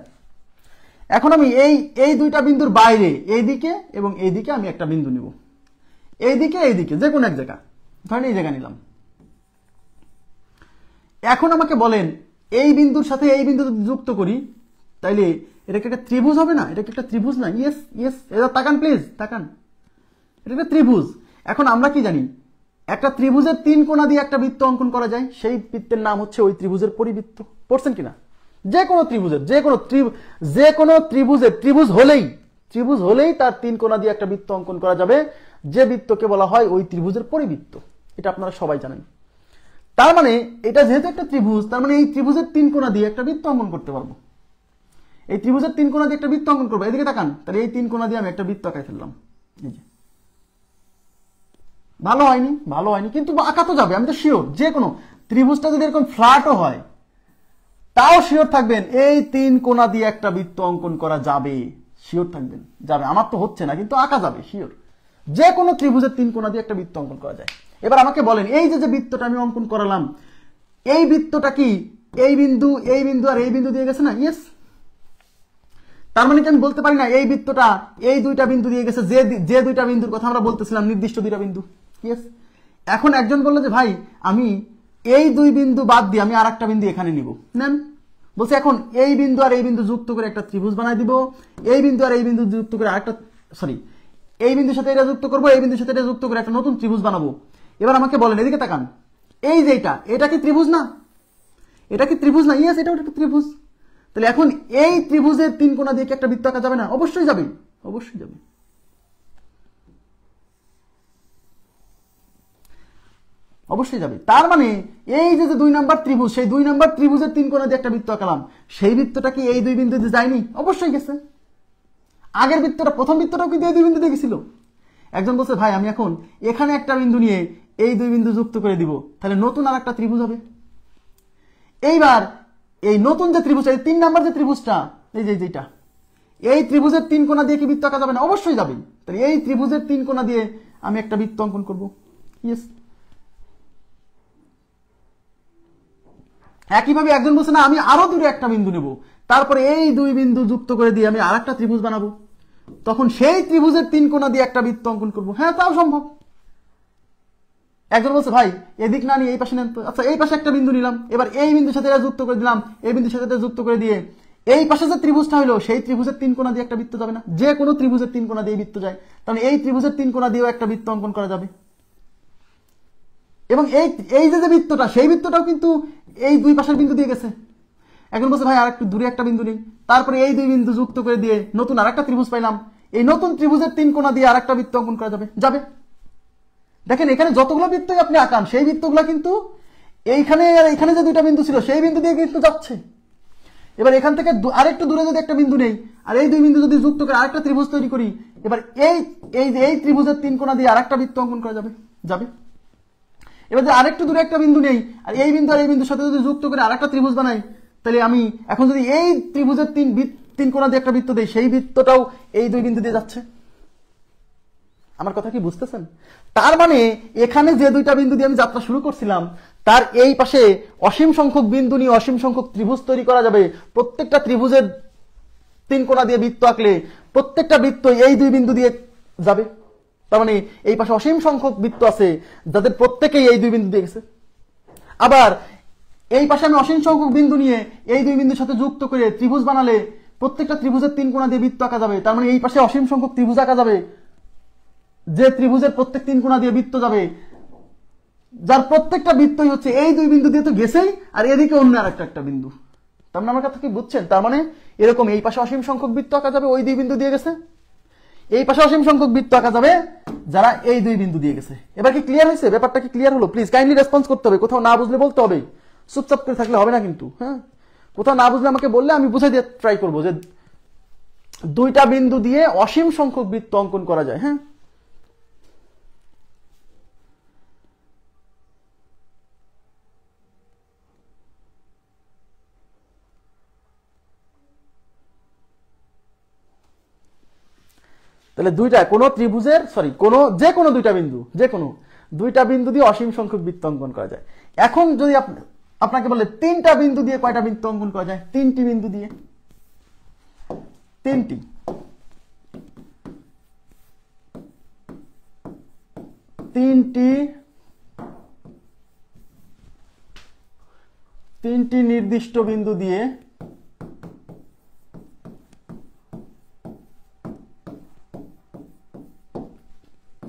এখন আমি এই দুইটা বিন্দুর বাইরে এইদিকে এবং এইদিকে আমি একটা বিন্দু নিব, এইদিকে এইদিকে যে কোনো এক জায়গা, ধরেন এই জায়গা নিলাম। এখন আমাকে বলেন এই বিন্দুর সাথে এই বিন্দু যুক্ত করি তাইলে এটা কি একটা ত্রিভুজ হবে না? এটা কি একটা ত্রিভুজ না? ইয়েস ইয়েস, এটা তাকান প্লিজ, তাকান, এটা একটা ত্রিভুজ। এখন আমরা কি জানি, একটা ত্রিভুজের তিন কোণা দিয়ে একটা বৃত্ত অঙ্কন করা যায়, সেই বৃত্তের নাম হচ্ছে ওই ত্রিভুজের পরিবৃত্ত। পড়ছেন কিনা? যে কোনো ত্রিভুজের ত্রিভুজ হলেই তার 3 কোণা দিয়ে একটা বৃত্ত অঙ্কন করা যাবে, যে বৃত্তকে বলা হয় ওই ত্রিভুজের পরিবৃত্ত। এটা আপনারা সবাই জানেন। তার মানে এটা যেহেতু একটা ত্রিভুজ, তার মানে এই ত্রিভুজের 3 কোণা দিয়ে একটা বৃত্ত অঙ্কন করতে পারবো। এই ত্রিভুজের 3 কোণা দিয়ে একটা বৃত্ত অঙ্কন করবো। এদিকে তাকান, তাহলে এই 3 কোণা দিয়ে আমি একটা বৃত্ত আঁকাই ফেললাম। এই যে ভালো হয়নি কিন্তু আঁকা তো যাবে, আমি তো শিওর। যে কোনো ত্রিভুজটা যদি এরকম ফ্ল্যাটও হয়, তাও শিওর থাকবেন এই 3 কোণা দিয়ে একটা বৃত্ত অঙ্কন করা যাবে। শিওর থাকবেন যাবে। আমার তো হচ্ছে না, কিন্তু আঁকা যাবে শিওর। যে কোনো ত্রিভুজের 3 কোণা দিয়ে একটা বৃত্ত অঙ্কন করা যায়। এবার আমাকে বলেন, এই যে বৃত্তটা আমি অঙ্কন করালাম, এই বৃত্তটা কি এই বিন্দু আর এই বিন্দু দিয়ে গেছে না? ইয়েস। তার মানে কি আমি বলতে পারি না এই বৃত্তটা এই দুইটা বিন্দু দিয়ে গেছে, যে দুইটা বিন্দুর কথা আমরা বলতেছিলাম, নির্দিষ্ট দুইটা বিন্দু। ইয়েস। এখন একজন বললো যে ভাই আমি এই 2 বিন্দু বাদ দিয়ে আমি আরেকটা বিন্দু এখানে নিব। নেন। বলছে এখন এই বিন্দু আর এই বিন্দু যুক্ত করে একটা ত্রিভুজ বানাই দিব, এই বিন্দু আর এই বিন্দু যুক্ত করে আরেকটা, এই বিন্দুর সাথে এটা যুক্ত করবো, এই বিন্দুর সাথে এটা যুক্ত করে একটা নতুন ত্রিভুজ বানাবো। এবার আমাকে বলেন, এদিকে তাকান, এই যে এটা কি ত্রিভুজ না? এটা কি ত্রিভুজ না? ইয়েস, এটা একটা ত্রিভুজ। তাহলে এখন এই ত্রিভুজের 3 কোণা দিয়ে কি একটা বৃত্ত আঁকা যাবে না? অবশ্যই যাবে, অবশ্যই যাবে। অবশ্যই যাবে। তার মানে এই যে 2 নাম্বার ত্রিভুজ, সেই 2 নাম্বার ত্রিভুজের 3 কোণা দিয়ে একটা বৃত্ত আঁকালাম, সেই বৃত্তটা কি এই 2 বিন্দুতে যায়নি? অবশ্যই গেছে। আগের বৃত্তটা, প্রথম বৃত্তটাও কিন্তু এই 2 বিন্দুতে গেছিল। একজন বলছে ভাই আমি এখন এখানে একটা বিন্দু নিয়ে এই 2 বিন্দু যুক্ত করে দিব, তাহলে নতুন আর একটা ত্রিভুজ হবে। এইবার এই নতুন যে ত্রিভুজ, এই 3 নাম্বার যে ত্রিভুজটা, এই যে যেটা, এই ত্রিভুজের 3 কোণা দিয়ে কি বৃত্ত আঁকা যাবে না? অবশ্যই যাবে। তাহলে এই ত্রিভুজের 3 কোণা দিয়ে আমি একটা বৃত্ত অঙ্কন করব। ইয়েস। একইভাবে একজন বলছে না আমি আরো দূরে একটা বিন্দু নেব, তারপরে এই 2 বিন্দু যুক্ত করে দিয়ে আমি আরেকটা ত্রিভুজ বানাবো, তখন সেই ত্রিভুজের 3 কোণা দিয়ে একটা বৃত্ত অঙ্কন করব। হ্যাঁ, তাও সম্ভব। একজন বলছে ভাই এদিক না নিয়ে এই পাশে নেন তো। আচ্ছা, এই পাশে একটা বিন্দু নিলাম, এবার এই বিন্দুর সাথে এটা যুক্ত করে দিলাম, এই বিন্দুর সাথে এটা যুক্ত করে দিয়ে এই পাশে যে ত্রিভুজটা হলো, সেই ত্রিভুজের 3 কোণা দিয়ে একটা বৃত্ত যাবে না? যে কোনো ত্রিভুজের 3 কোণা দিয়ে বৃত্ত যায়, তাহলে এই ত্রিভুজের 3 কোণা দিয়েও একটা বৃত্ত অঙ্কন করা যাবে। এবং এই যে বৃত্তটা, সেই বৃত্তটাও কিন্তু এই 2 পাশের বিন্দু দিয়ে গেছে। এখন বলছে ভাই আর একটু দূরে একটা বিন্দু নেই, তারপরে এই 2 বিন্দু যুক্ত করে দিয়ে নতুন আরেকটা ত্রিভুজ পাইলাম, এই নতুন ত্রিভুজের 3 কোণা দিয়ে আরেকটা বৃত্ত অঙ্কন করা যাবে। যাবে। দেখেন এখানে যতগুলো বৃত্তই আপনি আঁকান, সেই বৃত্তগুলো কিন্তু এইখানে আর এখানে যে 2টা বিন্দু ছিল, সেই বিন্দু দিয়ে কিন্তু যাচ্ছে। এবার এখান থেকে আরেকটু দূরে যদি একটা বিন্দু নেই, আর এই 2 বিন্দু যদি যুক্ত করে আরেকটা ত্রিভুজ তৈরি করি, এবার এই ত্রিভুজের 3 কোণা দিয়ে আরেকটা বৃত্ত অঙ্কন করা যাবে। যাবে। এবার যদি আরেকটু দূরে একটা বিন্দু নেই, আর এই বিন্দু আর এই বিন্দুর সাথে যদি যুক্ত করে আরেকটা ত্রিভুজ বানাই, তাহলে আমি এখন যদি এই ত্রিভুজের 3 কোণা দিয়ে একটা বৃত্ত দেই, সেই বৃত্তটাও এই 2 বিন্দু দিয়ে যাচ্ছে। আমার কথা কি বুঝতেছেন? তার মানে এখানে যে 2টা বিন্দু দিয়ে আমি যাত্রা শুরু করছিলাম, তার এই পাশে অসীম সংখ্যক বিন্দু নিয়ে অসীম সংখ্যক ত্রিভুজ তৈরি করা যাবে। প্রত্যেকটা ত্রিভুজের 3 কোণা দিয়ে বৃত্ত আঁকলে প্রত্যেকটা বৃত্ত এই 2 বিন্দু দিয়ে যাবে। তার মানে এই পাশে অসীম সংখ্যক বৃত্ত আছে যাদের প্রত্যেকেই এই 2 বিন্দু দিয়ে গেছে। আবার এই পাশে আমি অসীম সংখ্যক বিন্দু নিয়ে এই 2 বিন্দুর সাথে যুক্ত করে ত্রিভুজ বানালে প্রত্যেকটা ত্রিভুজের 3 কোণা দিয়ে বৃত্ত আঁকা যাবে। তার মানে এই পাশে অসীম সংখ্যক ত্রিভুজ আঁকা যাবে, যে ত্রিভুজের প্রত্যেক 3 কোণা দিয়ে বৃত্ত যাবে, যার প্রত্যেকটা বৃত্তই হচ্ছে এই 2 বিন্দু দিয়ে তো গেছেই, আর এদিকে অন্য আর একটা বিন্দু। তার মানে আমার কথা কি বুঝছেন? তার মানে এরকম এই পাশে অসীম সংখ্যক বৃত্ত আঁকা যাবে, ওই 2 বিন্দু দিয়ে গেছে। এই পাশে অসীম সংখ্যক বৃত্ত আঁকা যাবে যারা এই 2 বিন্দু দিয়ে গেছে। এবার কি ক্লিয়ার হয়েছে? ব্যাপারটা কি ক্লিয়ার হলো? প্লিজ কাইন্ডলি রেসপন্স করতে হবে। কোথাও না বুঝলে বলতে হবে, চুপচাপ করে থাকলে হবে না কিন্তু। হ্যাঁ, কোথাও না বুঝলে আমাকে বললে আমি বুঝাই দিয়ে ট্রাই করবো যে 2টা বিন্দু দিয়ে অসীম সংখ্যক বৃত্ত অঙ্কন করা যায়। হ্যাঁ, তাহলে কোন ত্রিভুজের যে কোনো 2টা বিন্দু, যে কোনো 2টা বিন্দু দিয়ে অসীম সংখ্যক বৃত্ত অঙ্কন করা যায়। এখন যদি আপনাকে বলে 3টা বিন্দু দিয়ে কয়টা বৃত্ত অঙ্কন করা যায়? 3টি বিন্দু দিয়ে। 3টি নির্দিষ্ট বিন্দু দিয়ে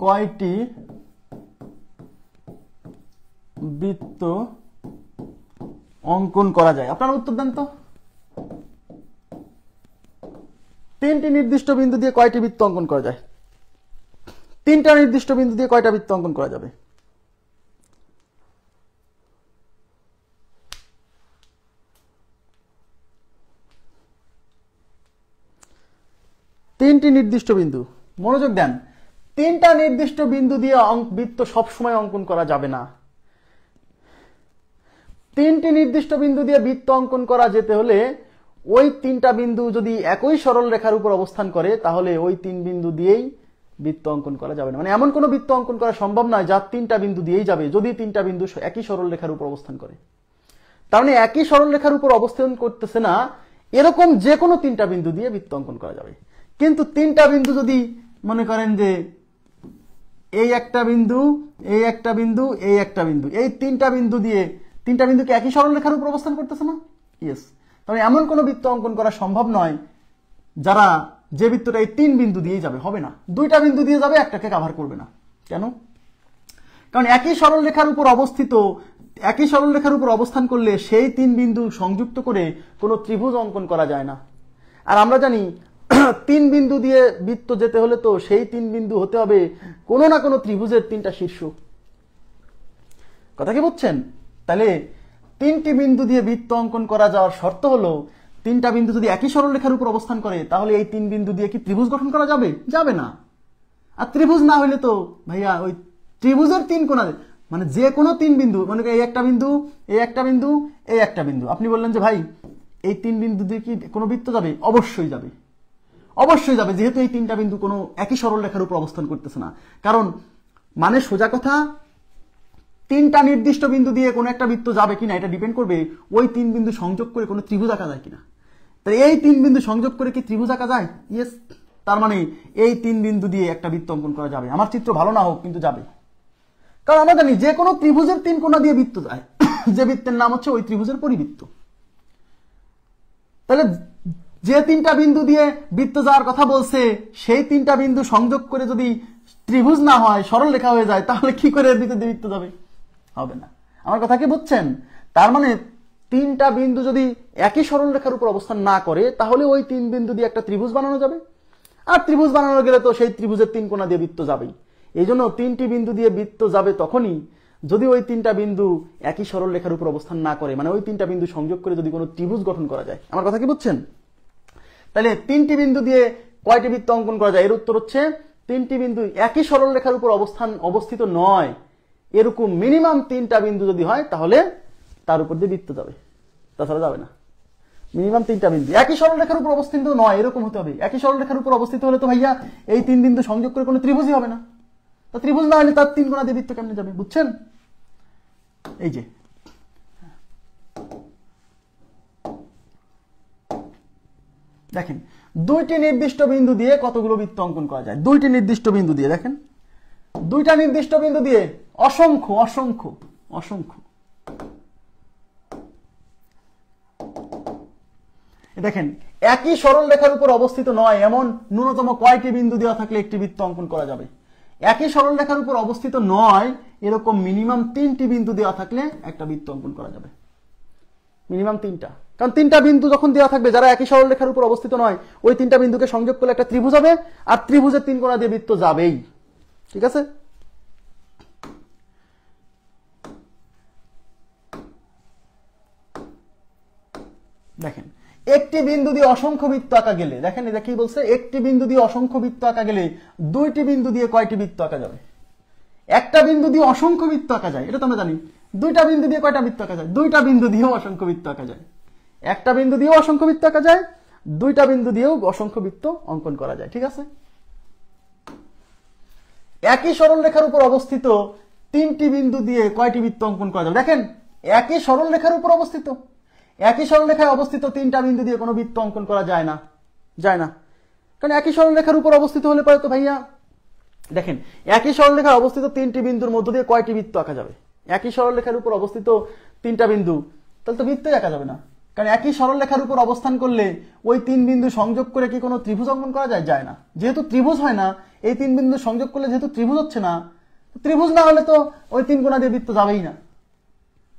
কয়টি বৃত্ত অঙ্কন করা যায়? আপনারা উত্তর দেন তো। তিনটি নির্দিষ্ট বিন্দু দিয়ে কয়টি বৃত্ত অঙ্কন করা যায়? তিনটা নির্দিষ্ট বিন্দু দিয়ে কয়টা বৃত্ত অঙ্কন করা যাবে? তিনটি নির্দিষ্ট বিন্দু, মনোযোগ দেন। তিনটা নির্দিষ্ট বিন্দু দিয়ে বৃত্ত সবসময় অঙ্কন করা যাবে না। তিনটি নির্দিষ্ট বিন্দু দিয়ে বৃত্ত অঙ্কন করা যেতে হলে ওই তিনটা বিন্দু যদি একই সরল রেখার উপর অবস্থান করে তাহলে ওই তিন বিন্দু দিয়েই বৃত্ত অঙ্কন করা যাবে না। মানে এমন কোনো বৃত্ত অঙ্কন করা সম্ভব নয় যার তিনটা বিন্দু দিয়েই যাবে যদি তিনটা বিন্দু একই সরল রেখার উপর অবস্থান করে। তার মানে একই সরল রেখার উপর অবস্থান করতেছে না এরকম যে কোনো তিনটা বিন্দু দিয়ে বৃত্ত অঙ্কন করা যাবে। কিন্তু তিনটা বিন্দু যদি মনে করেন যে এই একটা বিন্দু, এই একটা বিন্দু, এই একটা বিন্দু, এই তিনটা বিন্দু দিয়ে তিনটা বিন্দু কি একই সরল রেখার উপর অবস্থান করতেছে না? ইয়েস। তাহলে এমন কোনো বৃত্ত অঙ্কন করা সম্ভব নয় যারা যে বৃত্তটা এই তিন বিন্দু দিয়েই যাবে, হবে না। দুইটা বিন্দু দিয়ে যাবে, একটাকে কভার করবে না। কেন? কারণ একই সরল রেখার উপর অবস্থিত, একই সরল রেখার উপর অবস্থান করলে সেই তিন বিন্দু সংযুক্ত করে কোনো ত্রিভুজ অঙ্কন করা যায় না। আর আমরা জানি তিন বিন্দু দিয়ে বৃত্ত যেতে হলে তো সেই তিন বিন্দু হতে হবে কোনো না কোনো ত্রিভুজের তিনটা শীর্ষ। কথা কি বুঝছেন? তাহলে তিনটি বিন্দু দিয়ে বৃত্ত অঙ্কন করা যাওয়ার শর্ত হলো তিনটা বিন্দু যদি একই সরল রেখার উপর অবস্থান করে তাহলে এই তিন বিন্দু দিয়ে কি ত্রিভুজ গঠন করা যাবে? যাবে না। আর ত্রিভুজ না হলে তো ভাইয়া ওই ত্রিভুজের তিন কোণা, মানে যে কোনো তিন বিন্দু, মানে এই একটা বিন্দু, এই একটা বিন্দু, এই একটা বিন্দু, আপনি বললেন যে ভাই এই তিন বিন্দু দিয়ে কি কোনো বৃত্ত যাবে? অবশ্যই যাবে, অবশ্যই যাবে, যেহেতু এই তিনটা বিন্দু কোনো একই সরল রেখার উপর অবস্থান করতেছে না। কারণ মানে সোজা কথা, তিনটা নির্দিষ্ট বিন্দু দিয়ে কোনো একটা বৃত্ত যাবে কিনা এটা ডিপেন্ড করবে ওই তিন বিন্দু সংযোগ করে কোনো ত্রিভুজ আঁকা যায় কিনা। তাই এই তিন বিন্দু সংযোগ করে কি ত্রিভুজ আঁকা যায়? ইয়েস। তার মানে এই তিন বিন্দু দিয়ে একটা বৃত্ত অঙ্কন করা যাবে। আমার চিত্র ভালো না হোক, কিন্তু যাবে। কারণ আমরা জানি যে কোনো ত্রিভুজের তিন কোণা দিয়ে বৃত্ত যায়, যে বৃত্তের নাম হচ্ছে ওই ত্রিভুজের পরিবৃত্ত। তাহলে যে তিনটা বিন্দু দিয়ে বৃত্ত যাওয়ার কথা বলছে সেই তিনটা বিন্দু সংযোগ করে যদি ত্রিভুজ না হয়, সরল রেখা হয়ে যায়, তাহলে কি করে এর ভিতর দিয়ে বৃত্ত যাবে? হবে না। আমার কথা কি বুঝছেন? তার মানে তিনটা বিন্দু যদি একই সরল রেখার উপর অবস্থান না করে তাহলে ওই তিন বিন্দু দিয়ে একটা ত্রিভুজ বানানো যাবে। আর ত্রিভুজ বানানো গেলে তো সেই ত্রিভুজের তিন কোণা দিয়ে বৃত্ত যাবেই। এই জন্য তিনটি বিন্দু দিয়ে বৃত্ত যাবে তখনই যদি ওই তিনটা বিন্দু একই সরল রেখার উপর অবস্থান না করে, মানে ওই তিনটা বিন্দু সংযোগ করে যদি কোনো ত্রিভুজ গঠন করা যায়। আমার কথা কি বুঝছেন? তাহলে তিনটি বিন্দু দিয়ে কয়টি বৃত্ত অঙ্কন করা যায়? এর উত্তর হচ্ছে তিনটি বিন্দু একই সরল রেখার উপর অবস্থিত নয় এরকম মিনিমাম তিনটা বিন্দু যদি হয় তাহলে তার উপর দিয়ে বৃত্ত যাবে, তাছাড়া যাবে না। মিনিমাম তিনটা বিন্দু একই সরল রেখার উপর অবস্থিত নয় এরকম হতে হবে। একই সরল রেখার উপর অবস্থিত হলে তো ভাইয়া এই তিন বিন্দু সংযোগ করে কোনো ত্রিভুজই হবে না। তা ত্রিভুজ না হলে তার তিন কোণা দিয়ে বৃত্ত কেমনে যাবে? বুঝছেন? এই যে দেখেন দুইটি নির্দিষ্ট বিন্দু দিয়ে কতগুলো বৃত্ত অঙ্কন করা যায়? দুইটি নির্দিষ্ট বিন্দু দিয়ে, দেখেন দুইটা নির্দিষ্ট বিন্দু দিয়ে অসংখ্য অসংখ্য অসংখ্য। দেখেন একই সরল রেখার উপর অবস্থিত নয় এমন ন্যূনতম কয়টি বিন্দু দেওয়া থাকলে একটি বৃত্ত অঙ্কন করা যাবে? একই সরল রেখার উপর অবস্থিত নয় এরকম মিনিমাম তিনটি বিন্দু দেওয়া থাকলে একটা বৃত্ত অঙ্কন করা যাবে। মিনিমাম তিনটা, কারণ তিনটা বিন্দু যখন দেওয়া থাকবে যারা একই সরল রেখার উপর অবস্থিত নয় ওই তিনটা বিন্দুকে সংযোগ করলে একটা ত্রিভুজ হবে, আর ত্রিভুজের তিন কোণা দিয়ে বৃত্ত যাবেই। ঠিক আছে? দেখেন একটি বিন্দু দিয়ে অসংখ্য বৃত্ত আঁকা গেলে, দেখেন এটা কি বলছে, একটি বিন্দু দিয়ে অসংখ্য বৃত্ত আঁকা গেলে দুইটি বিন্দু দিয়ে কয়টি বৃত্ত আঁকা যাবে? একটা বিন্দু দিয়ে অসংখ্য বৃত্ত আঁকা যায়, এটা তো আমরা জানি। দুইটা বিন্দু দিয়ে কয়টা বৃত্ত আঁকা যায়? দুইটা বিন্দু দিয়েও অসংখ্য বৃত্ত আঁকা যায়। একটা বিন্দু দিয়েও অসংখ্য বৃত্ত আঁকা যায়, দুইটা বিন্দু দিয়েও অসংখ্য বৃত্ত অঙ্কন করা যায়। ঠিক আছে? একই সরল রেখার উপর অবস্থিত তিনটি বিন্দু দিয়ে কয়টি বৃত্ত অঙ্কন করা যাবে? দেখেন একই সরল রেখার উপর অবস্থিত, একই সরল রেখায় অবস্থিত তিনটা বিন্দু দিয়ে কোনো বৃত্ত অঙ্কন করা যায় না, যায় না। কারণ একই সরল রেখার উপর অবস্থিত হলে পরে তো ভাইয়া দেখেন একই সরল রেখায় অবস্থিত তিনটি বিন্দুর মধ্য দিয়ে কয়টি বৃত্ত আঁকা যাবে? একই সরল রেখার উপর অবস্থিত তিনটা বিন্দু, তাহলে তো বৃত্তই আঁকা যাবে না। কারণ একই সরল রেখার উপর অবস্থান করলে ওই তিন বিন্দু সংযোগ করে কি কোনো ত্রিভুজ অঙ্কন করা যায়? যায় না। যেহেতু ত্রিভুজ হয় না, এই তিন বিন্দু সংযোগ করলে যেহেতু ত্রিভুজ হচ্ছে না, ত্রিভুজ না হলে তো ওই তিন কোণা দিয়ে বৃত্ত যাবেই না।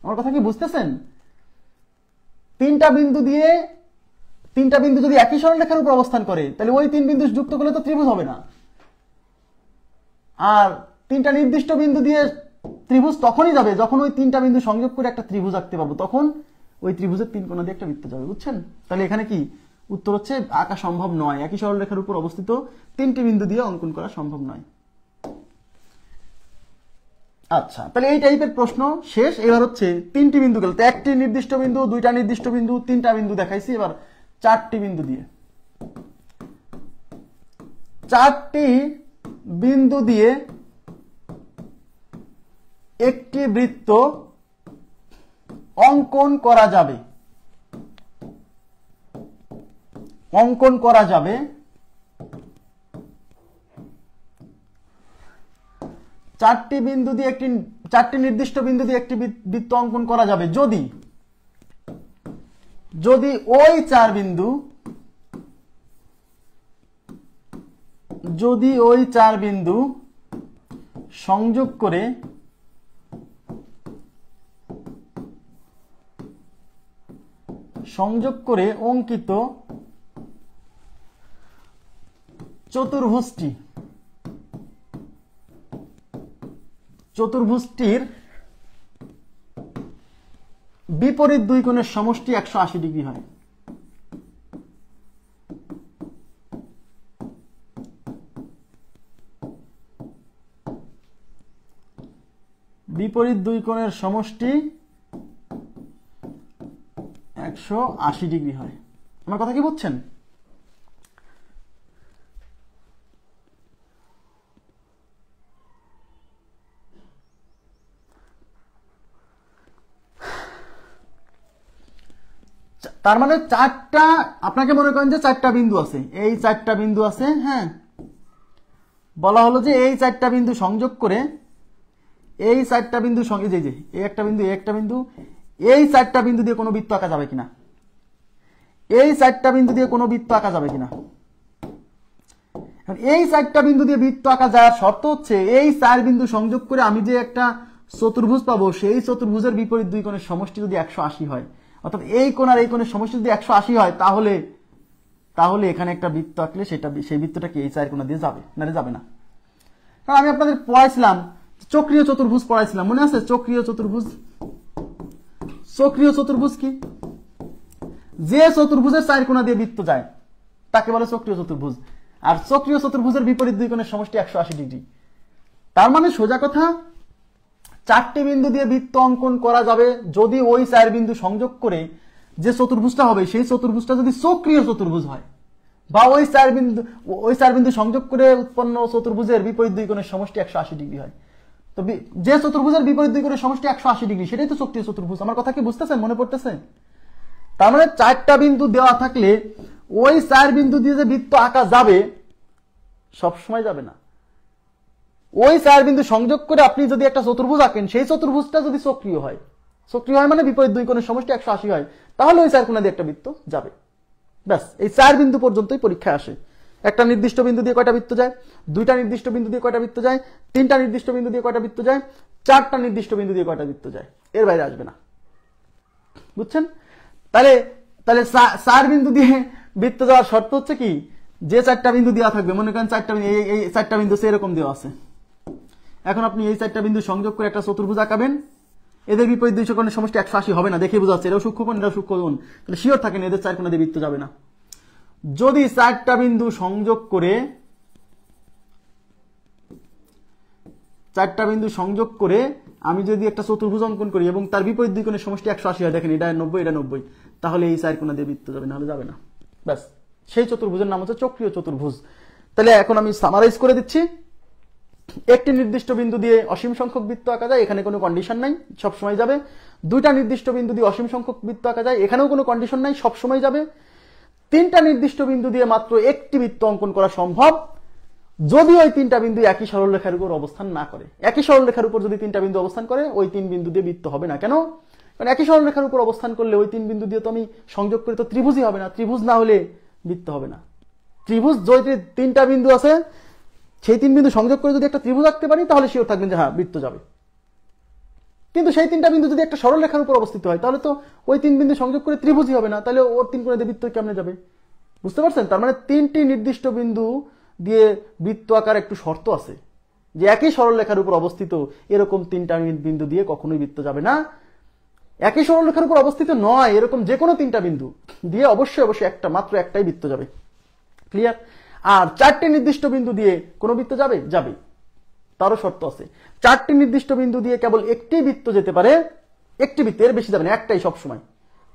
আমার কথা কি বুঝতেছেন? তিনটা বিন্দু দিয়ে তিনটা বিন্দু যদি একই সরলরেখার উপর অবস্থান করে তাহলে ওই তিন বিন্দু যুক্ত করলে তো ত্রিভুজ হবে না। আর তিনটা নির্দিষ্ট বিন্দু দিয়ে ত্রিভুজ তখনই যাবে যখন ওই তিনটা বিন্দু সংযোগ করে একটা ত্রিভুজ আঁকতে পারবো, তখন ওই ত্রিভুজের তিন কোণা দিয়ে একটা বৃত্ত যাবে। বুঝছেন? তাহলে এখানে কি উত্তর হচ্ছে আঁকা সম্ভব নয়, একই সরলরেখার উপর অবস্থিত তিনটি বিন্দু দিয়ে অঙ্কন করা সম্ভব নয়। আচ্ছা, তাহলে এই টাইপের প্রশ্ন শেষ। এবার হচ্ছে তিনটি বিন্দু গেল, তো একটি নির্দিষ্ট বিন্দু, দুইটা নির্দিষ্ট বিন্দু, তিনটা বিন্দু দেখাইছি। এবার চারটি বিন্দু দিয়ে, চারটি বিন্দু দিয়ে একটি বৃত্ত অঙ্কন করা যাবে। অঙ্কন করা যাবে চারটি বিন্দু দিয়ে চারটি নির্দিষ্ট বিন্দু দিয়ে একটি বৃত্ত অঙ্কন করা যাবে যদি ওই চার বিন্দু সংযোগ করে অঙ্কিত চতুর্ভুজটির বিপরীত দুই কোণের সমষ্টি 180 ডিগ্রি হয়। বিপরীত দুই কোণের সমষ্টি 180 ডিগ্রি হয়। আমার কথা কি বুঝছেন? তার মানে চারটা, আপনাকে মনে করেন যে চারটা বিন্দু আছে, এই চারটা বিন্দু আছে, হ্যাঁ, বলা হলো যে এই চারটা বিন্দু সংযোগ করে এই চারটা বিন্দু সঙ্গে যে এই একটা বিন্দু, এই একটা বিন্দু, এই চারটা বিন্দু দিয়ে কোনো বৃত্ত আঁকা যাবে কিনা, এই চারটা বিন্দু দিয়ে কোনো বৃত্ত আঁকা যাবে কিনা। এই চারটা বিন্দু দিয়ে বৃত্ত আঁকা যাওয়ার শর্ত হচ্ছে এই চার বিন্দু সংযোগ করে আমি যে একটা চতুর্ভুজ পাবো, সেই চতুর্ভুজের বিপরীত দুই কোণের সমষ্টি যদি 180 হয়, অর্থাৎ এই কোণ আর এই কোণের সমষ্টি যদি 180 হয়, তাহলে এখানে একটা বৃত্ত আঁকলে সেই বৃত্তটা কি এই চার কোণা দিয়ে যাবে, না যাবে না। কারণ আমি আপনাদের পড়াইছিলাম চক্রীয় চতুর্ভুজ পড়াইছিলাম, মনে আছে? চক্রীয় চতুর্ভুজ কি? যে চতুর্ভুজের চার কোণা দিয়ে বৃত্ত যায় তাকে বলে চক্রীয় চতুর্ভুজ। আর চক্রীয় চতুর্ভুজের বিপরীত দুই কোণের সমষ্টি 180 ডিগ্রি। তার মানে সোজা কথা, চারটি বিন্দু দিয়ে বৃত্ত অঙ্কন করা যাবে যদি ওই চার বিন্দু সংযোগ করে যে চতুর্ভুজটা হবে সেই চতুর্ভুজটা যদি চক্রীয় চতুর্ভুজ হয়, বা ওই চার বিন্দু সংযোগ করে উৎপন্ন চতুর্ভুজের বিপরীত দুই কোণের সমষ্টি 180 ডিগ্রি হয়। তো যে চতুর্ভুজের বিপরীত দুই কোণের সমষ্টি 180 ডিগ্রি, সেটাই তো চক্রীয় চতুর্ভুজ। আমার কথা কি বুঝতেছেন? মনে পড়তেছে? তার মানে চারটা বিন্দু দেওয়া থাকলে ওই চার বিন্দু দিয়ে যে বৃত্ত আঁকা যাবে, সবসময় যাবে না। ওই চার বিন্দু সংযোগ করে আপনি যদি একটা চতুর্ভুজ আঁকেন, সেই চতুর্ভুজটা যদি সক্রিয় হয় মানে বিপরীত দুই কোণের সমষ্টি 180 হয়, তাহলে ওই চার কোণা দিয়ে একটা বৃত্ত যাবে। ব্যাস, এই চার বিন্দু পর্যন্তই পরীক্ষায় আসে। একটা নির্দিষ্ট বিন্দু দিয়ে কয়টা বৃত্ত যায়, দুইটা নির্দিষ্ট বিন্দু দিয়ে কয়টা বৃত্ত যায়, তিনটা নির্দিষ্ট বিন্দু দিয়ে কয়টা বৃত্ত যায়, চারটা নির্দিষ্ট বিন্দু দিয়ে কয়টা বৃত্ত যায়, এর বাইরে আসবে না। বুঝছেন? তাহলে চার বিন্দু দিয়ে বৃত্ত যাওয়ার শর্ত হচ্ছে কি, যে চারটা বিন্দু দেওয়া থাকবে, মনে করেন এই চারটা বিন্দু এরকম দেওয়া আছে। এখন আপনি এই চারটা বিন্দু সংযোগ করে একটা চতুর্ভুজ আঁকাবেন, এদের বিপরীত দুই কোণের সমষ্টি 180 হবে না, দেখে বোঝা যাচ্ছে এরাও সূক্ষ্মকোণ এরাও সূক্ষ্মকোণ, তাহলে শিওর থাকেন এদের চার কোণা দিয়ে বৃত্ত যাবে না। যদি চারটা বিন্দু সংযোগ করে আমি যদি একটা চতুর্ভুজ অঙ্কন করি এবং তার বিপরীত দুই কোণের সমষ্টি 180 হয়, দেখেন এটা 90 এটা 90, তাহলে এই চার কোণা দিয়ে বৃত্ত যাবে, নাহলে যাবে না। ব্যাস, সেই চতুর্ভুজের নাম হচ্ছে চক্রীয় চতুর্ভুজ। তাহলে এখন আমি সামারাইজ করে দিচ্ছি। একটি নির্দিষ্ট বিন্দু দিয়ে অসীম সংখ্যক বৃত্ত আঁকা যায়, এখানে কোনো কন্ডিশন নাই, সব সময় যাবে। দুইটা নির্দিষ্ট বিন্দু দিয়ে অসীম সংখ্যক বৃত্ত আঁকা যায়, এখানেও কোনো কন্ডিশন নাই, সব সময় যাবে। তিনটা নির্দিষ্ট বিন্দু দিয়ে মাত্র একটি বৃত্ত অঙ্কন করা সম্ভব যদি ওই তিনটা বিন্দু একই সরলরেখার উপর অবস্থান না করে। একই সরলরেখার উপর যদি তিনটা বিন্দু অবস্থান করে, ওই তিন বিন্দু দিয়ে বৃত্ত হবে না। কেন? কারণ একই সরলরেখার উপর অবস্থান করলে ওই তিন বিন্দু দিয়ে তো আমি সংযোগ করে তো ত্রিভুজই হবে না, ত্রিভুজ না হলে বৃত্ত হবে না। ত্রিভুজ যদি তিনটা বিন্দু আছে, সেই তিন বিন্দু সংযোগ করে যদি একটা ত্রিভুজ আঁকতে পারি, তাহলে শিওর থাকবেন যে হ্যাঁ বৃত্ত যাবে। কিন্তু সেই তিনটা বিন্দু যদি একটা সরলরেখার উপর অবস্থিত হয় তাহলে তো ওই তিন বিন্দু সংযোগ করে ত্রিভুজই হবে না, তাহলে ওর তিন কোণে দিয়ে বৃত্ত কেমনে যাবে? বুঝতে পারছেন? তার মানে তিনটি নির্দিষ্ট বিন্দু দিয়ে বৃত্ত আকার একটু শর্ত আছে যে একই সরলরেখার উপর অবস্থিত এরকম তিনটা বিন্দু দিয়ে কখনোই বৃত্ত যাবে না। একই সরলরেখার উপর অবস্থিত নয় এরকম যে কোনো তিনটা বিন্দু দিয়ে অবশ্যই একটা মাত্র একটাই বৃত্ত যাবে। ক্লিয়ার? আর চারটি নির্দিষ্ট বিন্দু দিয়ে কোনো বৃত্ত যাবে? যাবে। তারও শর্ত আছে, চারটি নির্দিষ্ট বিন্দু দিয়ে কেবল একটি বৃত্ত যেতে পারে, একটি বৃত্ত, এর বেশি যাবে না, একটাই সব সময়।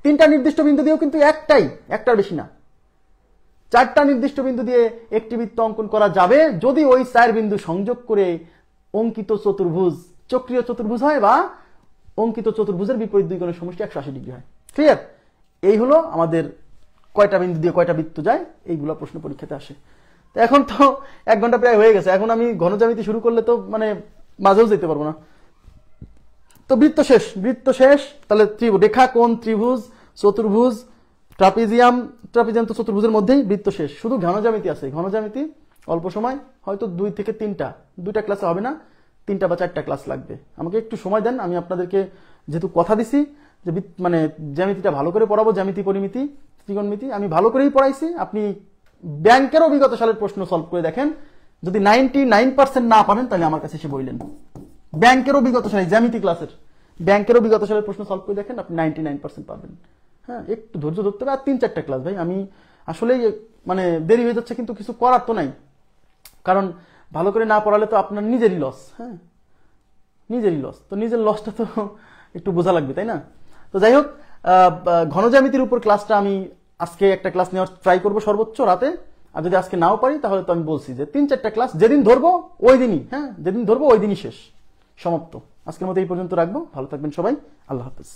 তিনটা নির্দিষ্ট বিন্দু দিয়েও কিন্তু একটার বেশি না। চারটা নির্দিষ্ট বিন্দু দিয়ে একটি বৃত্ত অঙ্কন করা যাবে যদি ওই চার বিন্দু সংযোগ করে অঙ্কিত চতুর্ভুজ চক্রীয় চতুর্ভুজ হয় বা অঙ্কিত চতুর্ভুজের বিপরীত দুই কোণের সমষ্টি 180 ডিগ্রি হয়। ক্লিয়ার? এই হলো আমাদের কয়টা বিন্দু দিয়ে কয়টা বৃত্ত যায়, এইগুলো প্রশ্ন পরীক্ষাতে আসে। তো এখন তো 1 ঘন্টা প্রায় হয়ে গেছে, এখন আমি ঘনজ্যামিতি শুরু করলে তো মানে মাঝেও যেতে পারবো না। তো বৃত্ত শেষ। তাহলে রেখা, কোণ, ত্রিভুজ, চতুর্ভুজ, ট্রাপিজিয়াম তো চতুর্ভুজের মধ্যেই বৃত্ত শেষ। শুধু ঘনজ্যামিতি আছে। ঘনজ্যামিতি অল্প সময়, হয়তো 2 থেকে 3টা ক্লাসে হবে না, 3টা বা 4টা ক্লাস লাগবে। আমাকে একটু সময় দেন, আমি আপনাদেরকে যেহেতু কথা দিছি যে মানে জ্যামিতিটা ভালো করে পড়াবো, জ্যামিতি, পরিমিতি, ত্রিকোণমিতি আমি ভালো করেই পড়াইছি। আপনি ব্যাংকেরও বিগত সালের প্রশ্ন সলভ করে দেখেন, যদি 99% না পারেন তাহলে আমার কাছে এসে বললেন। ব্যাংকেরও বিগত সালে জ্যামিতি ক্লাসের ব্যাংকেরও বিগত সালের প্রশ্ন সলভ করে দেখেন, আপনি 99% পাবেন। হ্যাঁ, একটু ধৈর্য ধরতে হবে। আর 3-4টা ক্লাস ভাই, আমি আসলে মানে দেরি হয়ে যাচ্ছে, কিন্তু কিছু করার তো নাই, কারণ ভালো করে না পড়ালে তো আপনার নিজেরই লস। হ্যাঁ, নিজেরই লস, তো নিজের লসটা তো একটু বোঝা লাগবে, তাই না? তো যাই হোক, ঘনজ্যামিতির উপর ক্লাসটা আমি আজকে একটা ক্লাস নেওয়ার ট্রাই করবো সর্বোচ্চ রাতে। আর যদি আজকে নাও পারি তাহলে তো আমি বলছি যে 3-4টা ক্লাস যেদিন ধরবো ওই দিনই, যেদিন ধরবো ওই দিনই শেষ, সমাপ্ত। আজকের মতো এই পর্যন্ত রাখবো। ভালো থাকবেন সবাই, আল্লাহ হাফেজ।